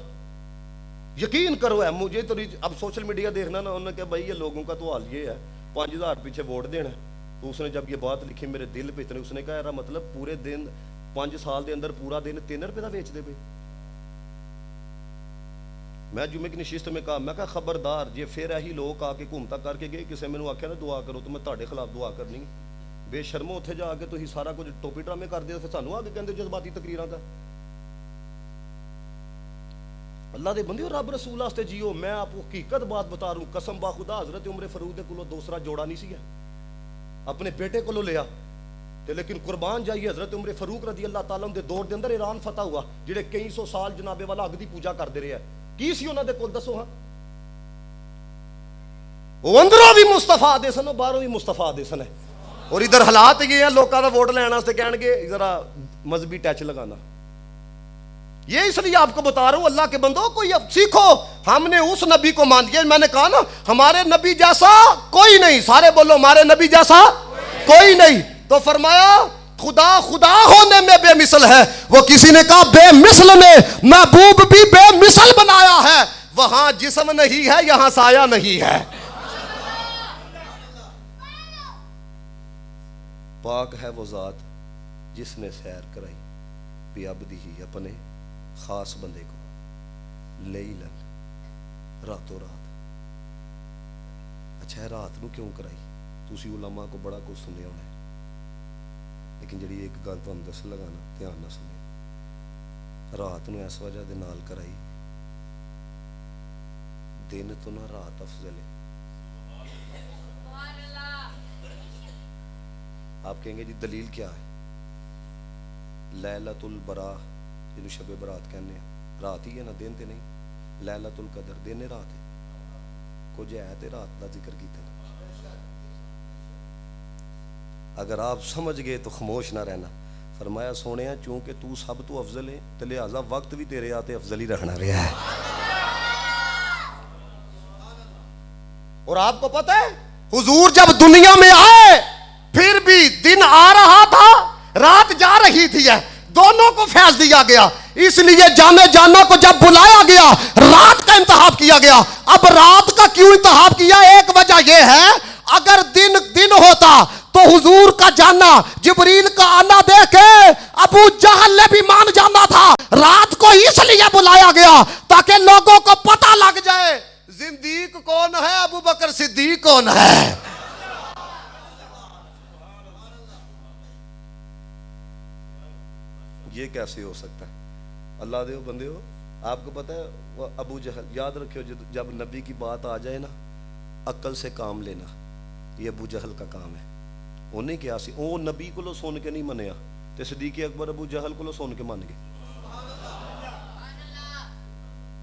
یقین کرو ہے مجھے تو اب سوشل میڈیا دیکھنا نا، انہوں نے کہا بھائی یہ لوگوں کا تو حال یہ ہے 5000 پیچھے ووٹ دینا ہے. تو اس نے جب یہ بات لکھی میرے دل پہ اتنے، اس نے کہا یار مطلب پورے دن 5 سال دے اندر پورا دن 3 روپے کا بیچ دے پے. میں جمعے کی نشست میں کہا، میں کہا خبردار جی پھر یہی لوگ آ کے گھومتا کر کے گئے کسی مینوں آخیا نا دعا کرو تو میں تہاڈے خلاف دعا کرنی. بے شرمو اتنے جا کے تھی سارا کچھ ٹوپی ڈرامے کر دے پھر سانوں آ کے کہندے جذباتی تقریراں کر. اللہ دے بندے رب رسول واسطے جیو. میں آپ کو حقیقت بات بتا رہا ہوں قسم با خدا. حضرت عمر فاروق دے کولوں دوسرا جوڑا نہیں سی ہے، اپنے بیٹے کولوں لیا تے لیکن قربان جائیے حضرت عمر فاروق رضی اللہ تعالیٰ عنہ دے دور دے اندر ایران فتح ہوا جڑے کئی سو سال جناب والا اگ دی پوجا کرتے رہے ہیں. کی سی انہاں دے کول دسو ہاں؟ وہ اندروں بھی مصطفیٰ دے سن باہروں بھی مصطفیٰ دے سن ہے. اور ادھر حالات یہ ہیں لوگوں کا ووٹ لینا سے کہن گے ذرا مذہبی ٹچ لگانا. یہ اس لیے آپ کو بتا رہا ہوں اللہ کے بندوں کوئی اب سیکھو. ہم نے اس نبی کو مان لیا. میں نے کہا نا ہمارے نبی جیسا کوئی نہیں. سارے بولو ہمارے نبی جیسا کوئی نہیں. تو فرمایا خدا خدا ہونے میں بے مثل ہے. وہ کسی نے کہا بے مثل نے محبوب بھی بے مثل بنایا ہے. وہاں جسم نہیں ہے یہاں سایہ نہیں ہے. پاک ہے وہ ذات جس نے سیر کرائی بے عبدی ہی اپنے خاص بندے کو لیلن راتوں رات. اچھا ہے رات نو کیوں کرائی؟ تسی علماء کو بڑا کچھ سنیا ہونا ہے لیکن جڑی ایک گل تو ہم دس لگا نا دھیان نہ سنیں. رات نو اس وجہ دے نال کرائی دن تو نہ رات افضل ہے. آپ کہیں گے جی دلیل کیا ہے؟ لیلۃ البراء جنہوں شب برات کہنے ہیں رات ہی ہے نا دن تے نہیں. لیلۃ القدر دن رات ہے. کچھ ہے تے رات دا ذکر کیتا ہے. اگر آپ سمجھ گئے تو خاموش نہ رہنا. فرمایا سونے چونکہ تو سب تو افضل ہے تو لہٰذا وقت بھی تیرے آتے افضل ہی رکھنا رہا ہے. اور آپ کو پتہ ہے حضور جب دنیا میں آئے پھر بھی دن آ رہا تھا رات جا رہی تھی، دونوں کو فیض دیا گیا. اس لیے جانے جانا کو جب بلایا گیا رات کا انتخاب کیا گیا. اب رات کا کیوں انتخاب کیا؟ ایک وجہ یہ ہے اگر دن ہوتا تو حضور کا جانا جبریل کا آنا دیکھ کے ابو جہل نے بھی مان جانا تھا. رات کو اس لیے بلایا گیا تاکہ لوگوں کو پتہ لگ جائے زندیق کون ہے، ابو بکر صدیق کون ہے. یہ کیسے ہو سکتا ہے؟ اللہ دے بندے ہو، آپ کو پتہ ہے وہ ابو جہل، یاد رکھو جب نبی کی بات آ جائے نا عقل سے کام لینا یہ ابو جہل کا کام ہے. انہیں کیا سی وہ نبی کو لو سن کے نہیں منیا تے صدیق اکبر ابو جہل کو لو سن کے من گئے.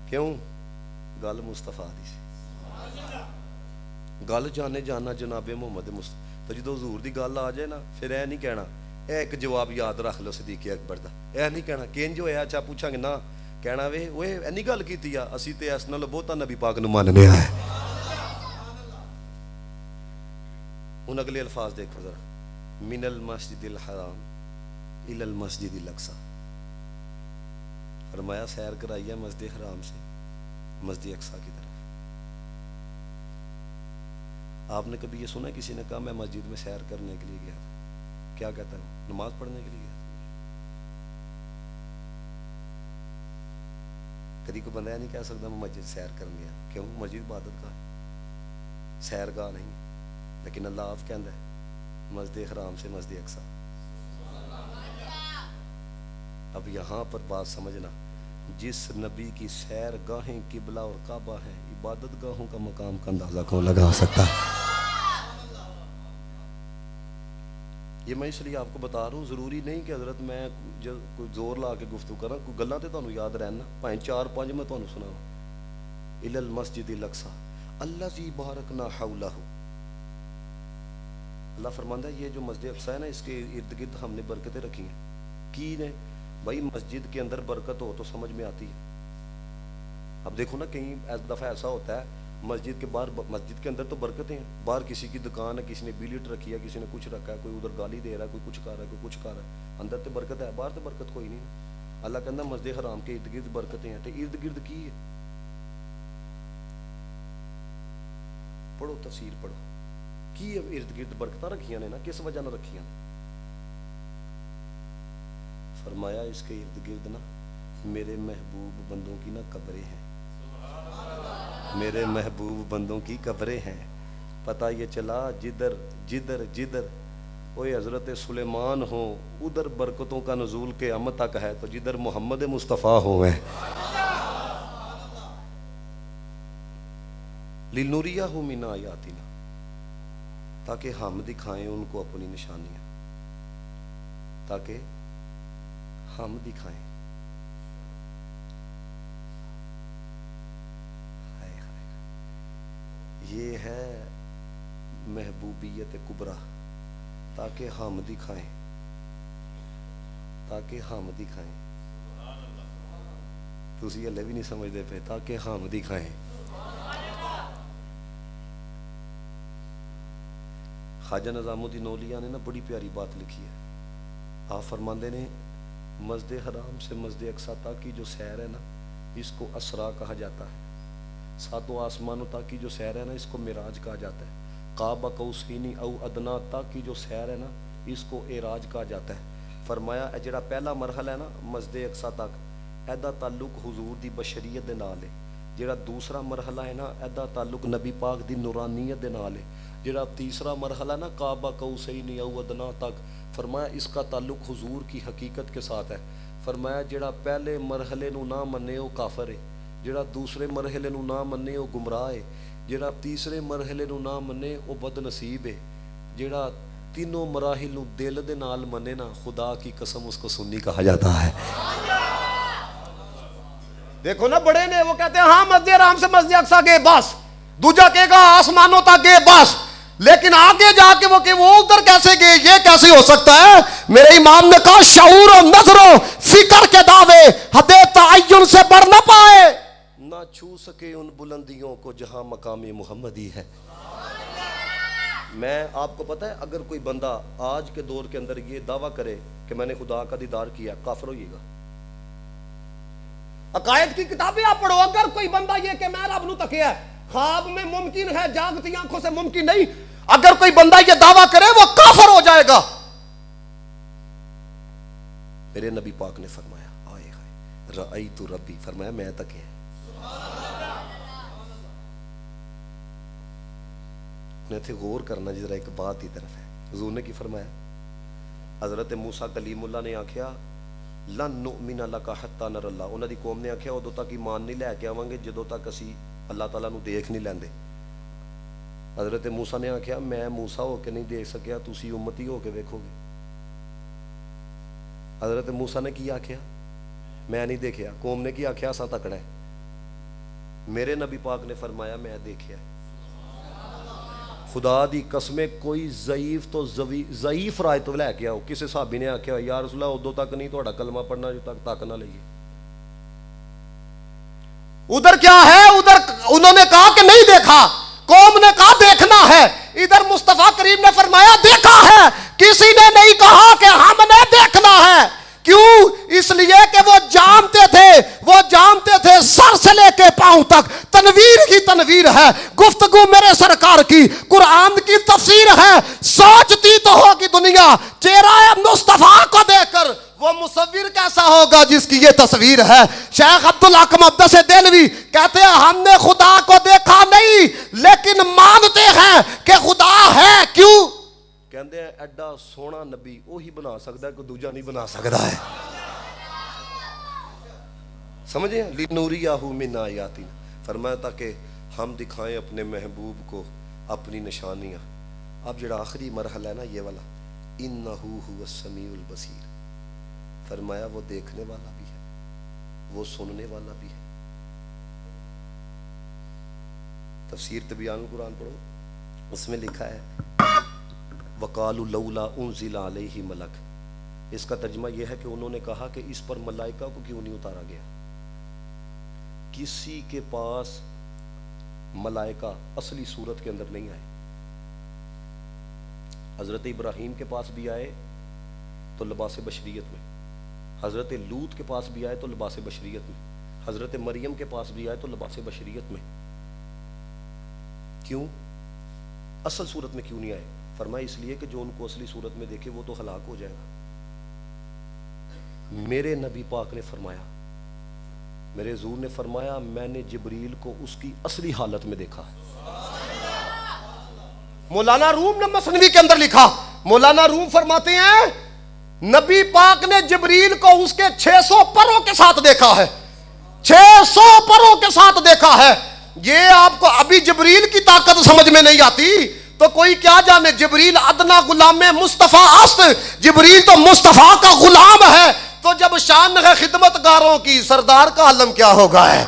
کیوں؟ گل مصطفیٰ دی سی، گل جانے جانا جناب محمد مصطفیٰ. تو جدو حضور دی گل آ جائے نا پھر اے نہیں کہنا اے ایک جواب یاد رکھ لو صدیق اکبر دا، اے نہیں کہنا کینج ہویا اچھا پوچھاں گے نا، کہنا وے اوے اینی گل کیتی آ اسی تے اس نال بہتا نبی پاک نو ماننے آ. ان اگلے الفاظ دیکھو ذرا، من المسجد الحرام الی المسجد الاقصی. فرمایا سیر کرائیے مسجد حرام سے مسجد اقصی کی طرف. آپ نے کبھی یہ سنا کسی نے کہا میں مسجد میں سیر کرنے کے لیے گیا تھا؟ کیا کہتا ہے؟ نماز پڑھنے کے لیے گیا تھا. کبھی کوئی بندہ نہیں کہہ سکتا میں مسجد سیر کرنے گیا. کیوں؟ مسجد عبادت گاہ ہے، سیر گاہ نہیں. لیکن اللہ آپ کہندا ہے مسجد حرام سے مسجد اقصی. اب یہاں پر بات سمجھنا، جس نبی کی سیر گاہیں قبلہ اور کعبہ ہیں، عبادت گاہوں کا مقام کا اندازہ کون لگا سکتا ہے؟ یہ میں اس لیے آپ کو بتا رہا ہوں، ضروری نہیں کہ حضرت میں کوئی زور لا کے گفتگو کراں، کوئی گلاں تے تانوں یاد رہنا، بھاویں 4-5 میں تانوں سناواں. الی المسجد الاقصی الذی بارکنا حولہ. اللہ فرماندا ہے یہ جو مسجد اقصی ہے نا اس کے ارد گرد ہم نے برکتیں رکھی ہیں. کی نے؟ بھائی مسجد کے اندر برکت ہو تو سمجھ میں آتی ہے. اب دیکھو نا کہیں دفعہ ایسا ہوتا ہے مسجد کے باہر، مسجد کے اندر تو برکتیں ہیں، باہر کسی کی دکان ہے، کسی نے بیلیٹ رکھی ہے، کسی نے کچھ رکھا ہے، کوئی ادھر گالی دے رہا ہے، کوئی کچھ کر رہا ہے، کوئی کچھ کر رہا ہے. اندر تو برکت ہے، باہر تو برکت کوئی نہیں. اللہ کہنا مسجد حرام کے ارد گرد برکتیں ہیں. تو ارد گرد کی ہے؟ پڑھو تفسیر پڑھو کی ارد گرد برکتیں رکھیاں نے نا، کس وجہ نہ رکھیاں؟ فرمایا اس کے ارد گرد نا میرے محبوب بندوں کی نا قبریں ہیں، میرے محبوب بندوں کی قبریں ہیں. پتہ یہ چلا جدھر جدھر جدھر کوئی حضرت سلیمان ہو ادھر برکتوں کا نزول قیامت تک ہے، تو جدھر محمد مصطفیٰ ہوئے لِنُرِيَهُ مِنْ آیاتنا، تاکہ ہم دکھائیں ان کو اپنی نشانیاں، تاکہ ہم دکھائیں. یہ ہے محبوبیت کبریٰ، تاکہ ہم دکھائیں، تاکہ ہم دکھائیں. تسی ہلے بھی نہیں سمجھتے پہ، تاکہ ہم دکھائیں. خواجہ نظام الدین اولیاء نے نا بڑی پیاری بات لکھی ہے. آپ فرماندے نے مسجد حرام سے مسجد اقصی تک کی جو سیر ہے نا اس کو اسرا کہا جاتا ہے. 7 آسمانوں تک کی جو سیر ہے نا اس کو معراج کہا جاتا ہے. قاب قوسین او ادنا تک کی جو سیر ہے نا اس کو اعراج کہا جاتا ہے. فرمایا جڑا پہلا مرحلہ ہے نا مسجد اقصی تک، ایدا تعلق حضور دی بشریت دے نال ہے. جڑا دوسرا مرحلہ ہے نا ایدا تعلق نبی پاک دی نورانیت دے نال ہے. جڑا تیسرا مرحلہ نا قاب قوسین او ادنا تک، فرمایا اس کا تعلق حضور کی حقیقت کے ساتھ ہے. فرمایا جڑا پہلے مرحلے نو نہ منے وہ کافر ہے، جڑا دوسرے مرحلے نو نہ منے وہ گمراہ ہے، جڑا تیسرے مرحلے نو نہ منے وہ بد نصیب ہے، جڑا تینوں مراحل نو دل دے نال منے نا خدا کی قسم اس کو سنی کہا جاتا ہے. دیکھو نا بڑے نے وہ کہتے ہیں ہاں مسجد حرام سے مسجد اقصی گئے بس، دوجا کہے گا آسمانوں تک گئے بس، لیکن آگے جا کے وہ ادھر کیسے گئے، یہ کیسے ہو سکتا ہے؟ میرے امام نے کہا شعور و نظر و فکر کے دعوے حد تعین سے بڑھ نہ پائے، نہ چھو سکے ان بلندیوں کو جہاں مقام محمدی ہے۔ میں آپ کو پتہ ہے اگر کوئی بندہ آج کے دور کے اندر یہ دعویٰ کرے کہ میں نے خدا کا دیدار کیا، کافر ہوئے گا۔ عقائد کی کتابیں آپ پڑھو، اگر کوئی بندہ یہ کہ میں رب نو تکیا ہے، خواب میں ممکن ہے، جاگتی آنکھوں سے ممکن نہیں، اگر کوئی بندہ یہ دعویٰ کرے وہ کافر ہو جائے گا۔ میرے نبی پاک نے فرمایا آئے ہائے رأیت ربی، فرمایا میں تکیا۔ تھے غور کرنا جی ذرا ایک بات ہی طرف ہے۔ حضور نے کی فرمایا؟ حضرت موسیٰ کلیم اللہ نے آکھیا لن نؤمن لک حتی نر اللہ، انہاں دی قوم نے آکھیا ادوں تک ایمان نہیں لے کے آواں گے جدوں تک اسی اللہ تعالیٰ نو دیکھ نہیں لیندے۔ حضرت موسیٰ نے آکھیا میں موسیٰ ہو کے نہیں دیکھ سکیا، تسی امتی ہو کے دیکھو گے۔ حضرت موسیٰ نے کی آکھیا میں نہیں دیکھیا، قوم نے کی آکھیا اساں تکڑا ہے۔ میرے نبی پاک نے فرمایا میں دیکھیا ہے۔ خدا دی قسمیں کوئی ضعیف تو ضعیف رائے تو لے کے آؤ، کسی صحابی نے آکھیا یا رسول اللہ ادو تک نہیں تھوڑا کلمہ پڑھنا جو تک تک نہ لئیے۔ ادھر کیا ہے؟ ادھر انہوں نے کہا کہ نہیں دیکھا، قوم نے کہا دیکھنا ہے، ادھر مصطفیٰ کریم نے فرمایا دیکھا ہے۔ کسی نے نہیں کہا کہ ہم نے دیکھنا ہے، کیوں؟ اس لیے کہ وہ جانتے تھے سر سے لے کے پاؤں تک تنویر ہی تنویر ہے، گفتگو میرے سرکار کی قرآن کی تفسیر ہے۔ سوچتی تو ہوگی دنیا چہرہ مصطفیٰ کو دیکھ کر وہ مصور کیسا ہوگا جس کی یہ تصویر ہے۔ شیخ عبدالحکم عبدس دہلوی کہتے ہیں ہم نے خدا کو دیکھا نہیں لیکن مانتے ہیں کہ خدا ہے، کیوں؟ کہندے ہیں ایڈا سونا نبی وہی بنا سکتا ہے، کوئی دوجا نہیں بنا سکتا ہے۔ سمجھیں لِنُرِيَهُ مِنْ آیَاتِنَا، فرمایا تاکہ ہم دکھائیں اپنے محبوب کو اپنی نشانیاں۔ اب جڑا آخری مرحلہ ہے نا یہ والا، اِنَّهُ هُوَ السَّمِيعُ الْبَصِيرُ، فرمایا وہ دیکھنے والا بھی ہے، وہ سننے والا بھی ہے۔ تفسیر تبیان القرآن پڑھو، اس میں لکھا ہے وَقَالُوا لَوْلَا أُنزِلَ عَلَيْهِ مَلَكٌ، اس کا ترجمہ یہ ہے کہ انہوں نے کہا کہ اس پر ملائکہ کو کیوں نہیں اتارا گیا۔ کسی کے پاس ملائکہ اصلی صورت کے اندر نہیں آئے۔ حضرت ابراہیم کے پاس بھی آئے تو لباس بشریت میں، حضرت لوط کے پاس بھی آئے تو لباس بشریت میں، حضرت مریم کے پاس بھی آئے تو لباس بشریت میں۔ کیوں؟ اصل صورت میں کیوں نہیں آئے؟ فرمایا اس لیے کہ جو ان کو اصلی صورت میں دیکھے وہ تو ہلاک ہو جائے گا۔ میرے نبی پاک نے فرمایا، میرے حضور نے فرمایا میں نے جبریل کو اس کی اصلی حالت میں دیکھا ہے۔ مولانا روم نے مثنوی کے اندر لکھا، مولانا روم فرماتے ہیں نبی پاک نے جبریل کو اس کے 600 پروں کے ساتھ دیکھا ہے، 600 پروں کے ساتھ دیکھا ہے۔ یہ آپ کو ابھی جبریل کی طاقت سمجھ میں نہیں آتی تو کوئی کیا جانے، جبریل ادنا غلام مصطفیٰ است، جبریل تو مصطفیٰ کا غلام ہے، تو جب شان ہے خدمت گاروں کی سردار کا عالم کیا ہوگا ہے۔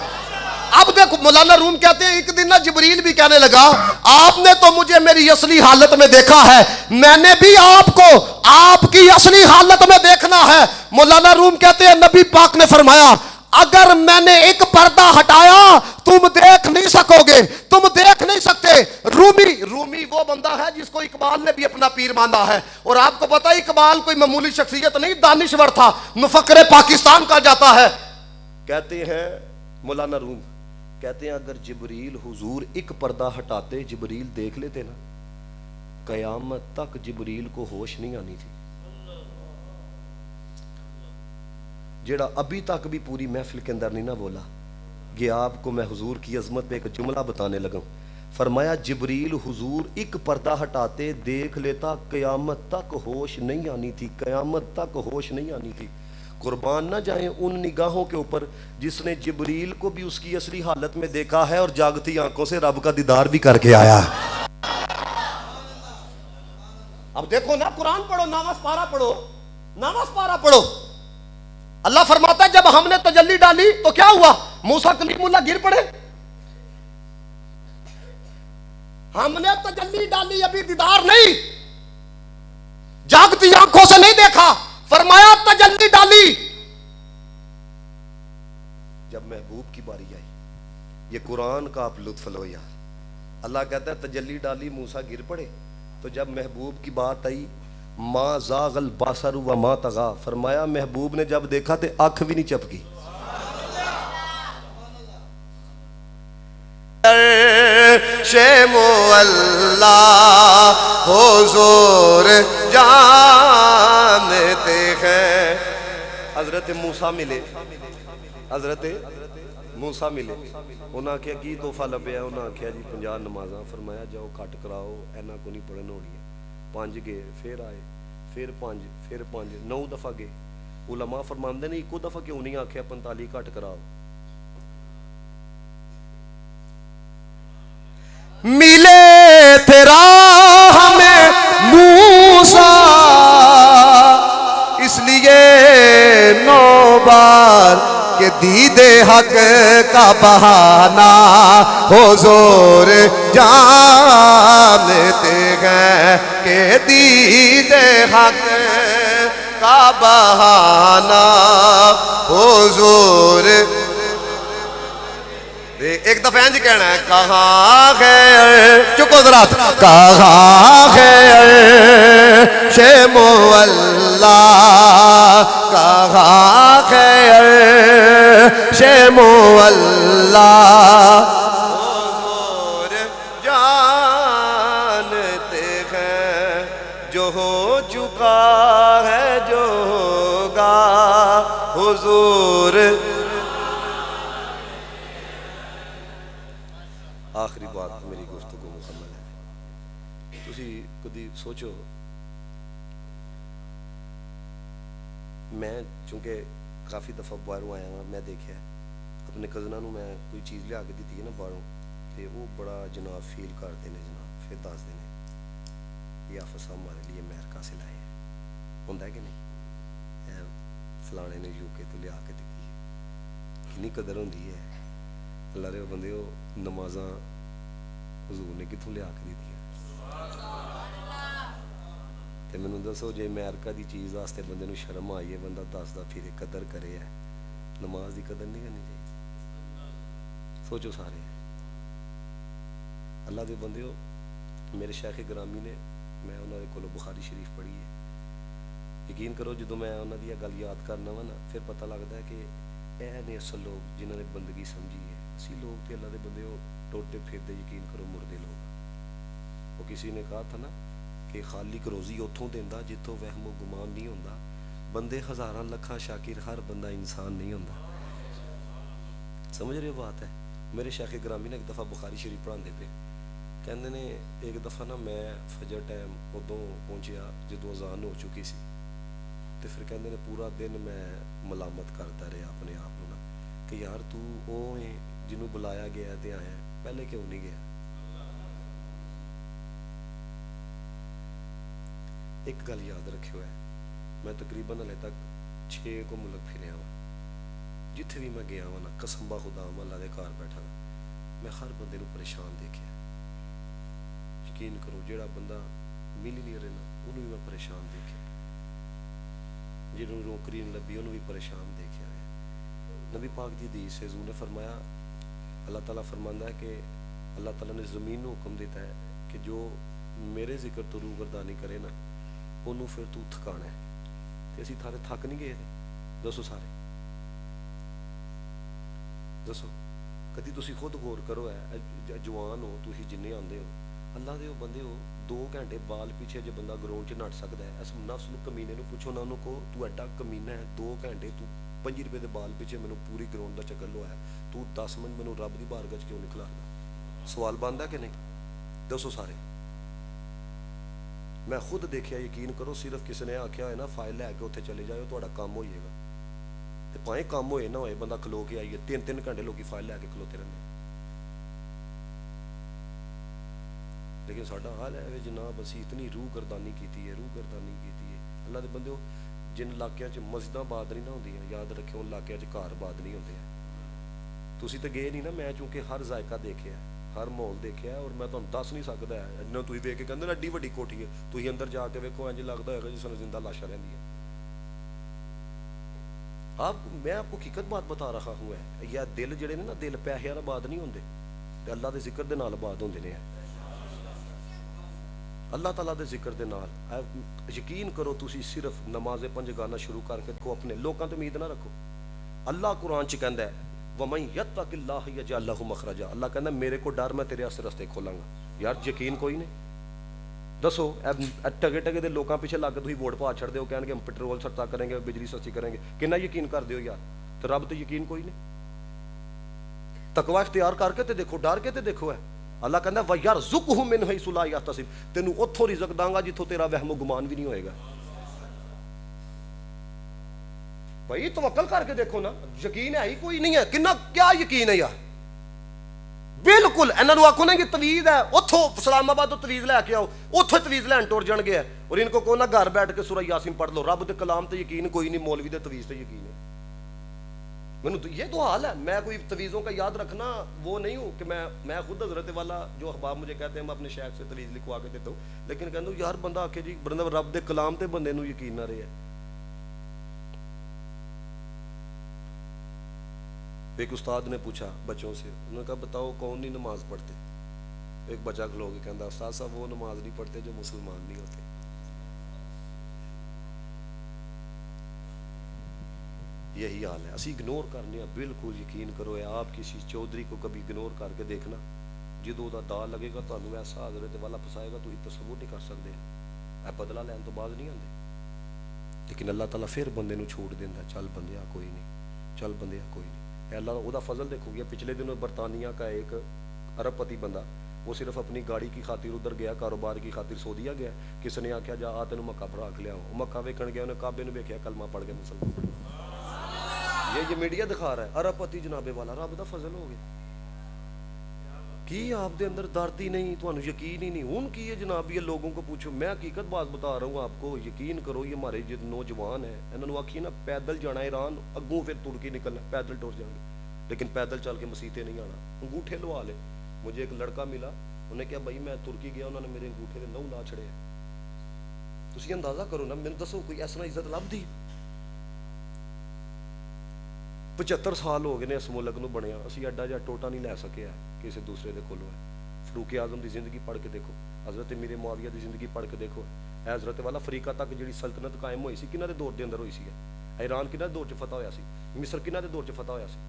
اب دیکھو مولانا روم کہتے ہیں ایک دن نہ جبریل بھی کہنے لگا آپ نے تو مجھے میری اصلی حالت میں دیکھا ہے، میں نے بھی آپ کو آپ کی اصلی حالت میں دیکھنا ہے۔ مولانا روم کہتے ہیں نبی پاک نے فرمایا اگر میں نے ایک پردہ ہٹایا تم دیکھ نہیں سکو گے، تم دیکھ نہیں سکتے۔ رومی وہ بندہ ہے جس کو اقبال نے بھی اپنا پیر مانا ہے، اور آپ کو پتا ہے اقبال کوئی معمولی شخصیت نہیں، دانشور تھا، مفکر پاکستان کا جاتا ہے۔ کہتے ہیں مولانا روم کہتے ہیں اگر جبریل حضور ایک پردہ ہٹاتے جبریل دیکھ لیتے نا، قیامت تک جبریل کو ہوش نہیں آنی تھی۔ جڑا ابھی تک بھی پوری محفل کے اندر نہیں نہ بولا، یہ آپ کو میں حضور کی عظمت پہ ایک جملہ بتانے لگا ہوں۔ فرمایا جبریل حضور ایک پردہ ہٹاتے دیکھ لیتا، قیامت تک ہوش نہیں آنی تھی، قیامت تک ہوش نہیں آنی تھی۔ قربان نہ جائیں ان نگاہوں کے اوپر جس نے جبریل کو بھی اس کی اصلی حالت میں دیکھا ہے اور جاگتی آنکھوں سے رب کا دیدار بھی کر کے آیا۔ اب دیکھو نا، قرآن پڑھو، نامہ پارہ پڑھو، نامہ پارہ پڑھو۔ اللہ فرماتا ہے جب ہم نے تجلی ڈالی تو کیا ہوا؟ موسیٰ کلیم اللہ گر پڑے۔ ہم نے تجلی ڈالی ابھی دیدار نہیں, جاگتی آنکھوں سے نہیں دیکھا, فرمایا تجلی ڈالی جب محبوب کی باری آئی. یہ قرآن کا آپ لطف لو یار. اللہ کہتا ہے تجلی ڈالی, موسیٰ گر پڑے. تو جب محبوب کی بات آئی, ما زاغ البصر وما طغی, فرمایا محبوب نے جب دیکھا تو آنکھ بھی نہیں چپکی. اللہ حضور جانتے ہیں. حضرت موسیٰ ملے, حضرت موسیٰ ملے, انہاں کیا کی تحفہ لبیا, انہاں کیا جی 50 نمازاں. فرمایا جاؤ کٹ کراؤ, اینا کو نہیں پڑھن ہونی ہے. 5 گئے, پھر آئے, پھر 5, پھر 5, 9 دفعہ گئے. علماء فرماندے نہیں ایک دفعہ کیوں نہیں آکھیا 45 کٹ کراؤ. ملے تیرا ہمیں موسیٰ, اس لیے 9 بار کہ دید حق کا بہانہ حضور جانتے ہیں کہ دید حق کا بہانہ حضور. ایک دفعہ انج کہنا ہے, کہاں ہے, چکو ذرا, کہاں ہے شیم اللہ, کہاں ہے شیم اللہ, حضور جانتے ہیں جو ہو چکا ہے جو ہوگا حضور. آخری بات میری گفتگو مکمل ہے. تسی کدی سوچو, میں چونکہ کافی دفعہ باہروں آیا ہوں, میں دیکھا اپنے کزناں نوں میں کوئی چیز لیا کے دیتی ہے نا باہروں, تے وہ بڑا جناب فیل کرتے ہیں جناب, پھر دس دینے یہ آفس ہمارے لیے امریکہ سے لائے ہیں. ہوتا ہے کہ نہیں, فلانے نے یو کے تو لیا کے دیتی ہے. کنی قدر ہوندی ہے. اللہ رے بندے ہو, نمازاں حضور نے کتوں لیا کے دیتی ہے. تے مینوں دسو جے امریکہ دی چیز واسطے بندے نوں شرم آئی ہے, بندہ دسدا پھر قدر کرے ہے, نماز دی قدر نہیں کرنی چاہیے. سوچو سارے اللہ دے بندے ہو. میرے شیخ گرامی نے, میں انہاں دے کولوں بخاری شریف پڑھی ہے. یقین کرو جدوں میں انہاں دی گل یاد کرنا وا نا, پھر پتہ لگدا ہے کہ اے نے اصل لوگ جنہاں نے بندگی سمجھی ہے. اسی لوگ تے اللہ دے بندے ہو ٹوٹے پھردے, یقین کرو مردے لوگ. وہ کسی نے کہا تھا نا کہ خالق روزی اتوں دیندا جتوں وہم و گمان نہیں ہوندا. بندے ہزاراں لکھاں شاکر, ہر بندہ انسان نہیں ہوندا. سمجھ رہے ہو بات ہے. میرے شیخ گرامی نے ایک دفعہ بخاری شریف پڑھاندے پہ کہندے نے, ایک دفعہ نا میں فجر ٹائم ادوں پہنچیا جدوں اذان ہو چکی سی, تے پھر کہندے نے پورا دن میں ملامت کرتا رہا اپنے آپ نوں کہ یار تو او ہے جنوں بلایا گیا تے آیا, پہلے کیوں نہیں گیا. ایک گل یاد رکھیو ہے, میں تقریباً ہلے تک 6 کو ملک پھریا ہوں. جتھے بھی میں گیا ہوں نا, قسم با خدا اللہ دے گھر بیٹھا میں ہر بندے نوں پریشان دیکھیا. یقین کرو جیڑا بندہ مل ہی نہیں رہنا انہوں بھی میں پریشان دیکھیا, جنہوں نوکری نہیں لبھی انہوں بھی پریشان دیکھیا ہے. نبی پاک دی حدیث سے حضور نے فرمایا, اللہ تعالیٰ فرماندا ہے کہ اللہ تعالیٰ نے زمین نو حکم دیتا ہے کہ جو میرے ذکر تو روگردانی کرے نا انہوں پھر تو تھکانا ہے. تے اسی تھارے تھک نہیں گئے تھے, دسو سارے دسو. کدی تسی خود غور کرو, ہے جوان ہو تسی جننے آندے ہو, اللہ دے ہو بندے ہو, 2 گھنٹے بال پیچھے جے بندہ گراؤنڈ چ نٹ سکتا ہے. اس نفس نو کمینے نو پوچھو نا, انہوں کو تو ایڈا کمینہ ہے, 2 گھنٹے تو 5 روپے دے بال پیچھے مینوں پوری گراؤنڈ دا چکر لوایا, تو 10 منٹ مینوں رب دی بارگاہ چ کیوں نہیں کھلاردا. سوال بندا کہ نہیں, دسو سارے. میں خود دیکھیا, یقین کرو, صرف کسی نے آکھیا ہے نا فائل لے کے اتنے چلے جاؤ تہاڈا کام ہوئے گا. تے پائیں کام ہوئے نہ ہوئے, بندہ کھلو کے آئیے 3 گھنٹے لوگ فائل لے کے کھلوتے رہتے. لیکن ساڈا حال ہے جناب, اسی اتنی روح گردانی کیتی ہے, روح گردانی کیتی ہے. اللہ دے بندے ہو, جن علاقے مسجداں باد نہیں نہ ہوندیاں, یاد رکھو ان علاقے گھر باد نہیں ہوندے. تسی تے گئے نہیں نا, میں چونکہ ہر ذائقہ دیکھیا, ہر ماحول دیکھا اور میں تمہیں دس نہیں سکتا ہے جنہوں تھی ویک کے کہتے ایڈی وڈی کوٹھی ہے تھی اندر جا کے ویکو انج لگتا ہوگا جس نے زندہ لاشاں رہی ہیں. میں آپ کو حقیقت بات بتا رہا ہوں ہے یا دل جڑے نے نا دل پیسے والا آباد نہیں ہوندے تے اللہ دے ذکر دے نال آباد ہوندے نے. اللہ تعالیٰ دے ذکر دے نال یقین کرو تسی صرف نماز پنج گانا شروع کر کے کو اپنے لوکاں تے امید نہ رکھو. اللہ قرآن چ کہندا ہے وَمَن يَتَّقِ اللَّهَ يَجْعَل لَهُ مَخْرَجًا. اللہ کہندا میرے کو ڈر میں تیرے واسطے رستے کھولاں گا. یار یقین کوئی نہیں دسو ٹگے ٹگے دے لوکاں پیچھے لگ کے تسی ووٹ پا چھڑ دیو کہن گے ہم پیٹرول سستا کریں گے بجلی سستی کریں گے کنا یقین کر دیو یار. تے رب تے یقین کوئی نہیں. تقوی اختیار کر کے تے دیکھو ڈر کے تے دیکھو ہے. اللہ کہندا وَيَرْزُقْهُ مِنْ حَيْثُ لَا يَحْتَسِبُ. تینوں اوتھوں رزق داں گا جتھوں تیرا وہم و گمان بھی نہیں ہوئے گا. بھائی توکل کر کے دیکھو نا یقین ہے ہی کوئی نہیں ہے. کنا کیا یقین ہے یار بالکل. انہاں نوں آکھو نا کہ تویز ہے اوتھوں اسلام آباد تو تویز لے کے آؤ اوتھوں تویز لین ٹر جان گے اور ان کو کہو نا گھر بیٹھ کے سورہ یاسین پڑھ لو. رب دے کلام تے یقین کوئی نہیں مولوی دے تویز تے یقین ہے. میں تو یہ تو حال ہے. میں کوئی تویزوں کا یاد رکھنا وہ نہیں ہوں کہ میں خود حضرت والا جو احباب مجھے کہتے ہیں میں اپنے شیخ سے تویز لکھوا کے دیتا ہوں لیکن کہتا ہوں یار بندہ آکھے جی بندہ رب دے کلام تے بندے نو یقین نہ رہے. ایک استاد نے پوچھا بچوں سے انہوں نے کہا بتاؤ کون نہیں نماز پڑھتے. ایک بچہ کھلو کے کہتا استاد صاحب وہ نماز نہیں پڑھتے جو مسلمان نہیں ہوتے. یہی حال ہے. اسی اگنور کرنے ہیں بالکل. یقین کرو ہے آپ کسی چودھری کو کبھی اگنور کر کے دیکھنا جدوں دا دا لگے گا تانوں ایسا حضرت والا پھسائے گا تسی تصور نہیں کر سکتے. اے بدلہ لین تو باز نہیں آندے لیکن اللہ تعالیٰ پھر بندے نو چھوڑ دیندا چل بندیا کوئی نہیں چل بندیا کوئی نہیں. اے اللہ او دا فضل دیکھو گے. پچھلے دنوں برطانیہ کا ایک عرب پتی بندہ وہ صرف اپنی گاڑی کی خاطر ادھر گیا کاروبار کی خاطر سعودیہ گیا. کس نے آخیا جا آ تینوں مکہ پڑھا کے لیا. مکہ ویکھن گیا انہیں کعبے نوں ویکھیا کلمہ پڑھ کے مسلمان. یہ میڈیا دکھا رہا ہے عرب پتی جنابے والا. رب دا فضل ہو گیا کی آپ دے اندر درد ہی نہیں تو یقین ہی نہیں. ان کی یہ جناب یہ لوگوں کو پوچھو. میں حقیقت بات بتا رہا ہوں آپ کو. یقین کرو یہ ہمارے جو نوجوان ہیں انہوں نے آکھی نا پیدل جانا ایران اگوں پھر ترکی نکلنا پیدل ٹر جائیں گے لیکن پیدل چل کے مسیطے نہیں آنا. انگوٹھے لوا لے. مجھے ایک لڑکا ملا انہیں کہا بھائی میں ترکی گیا انہوں نے میرے انگوٹھے کے 9 لا چھڑے. تسی اندازہ کرو نا میرے دسو کوئی ایسا عزت لب دی. 75 سال ہو گئے نے اس ملک نو بنیا اسی ایڈا جا ٹوٹا نہیں لے سکے کسی دوسرے دے کولوں ہے. فاروق اعظم دی زندگی پڑھ کے دیکھو. حضرت امیر معاویہ دی زندگی پڑھ کے دیکھو. اے حضرت والا افریقہ تک جڑی سلطنت قائم ہوئی سی کنہاں دے دور دے اندر ہوئی سی. ایران کنہاں دے دور چ فتح ہویا سی. مصر کنہاں دے دور چ فتح ہویا سی.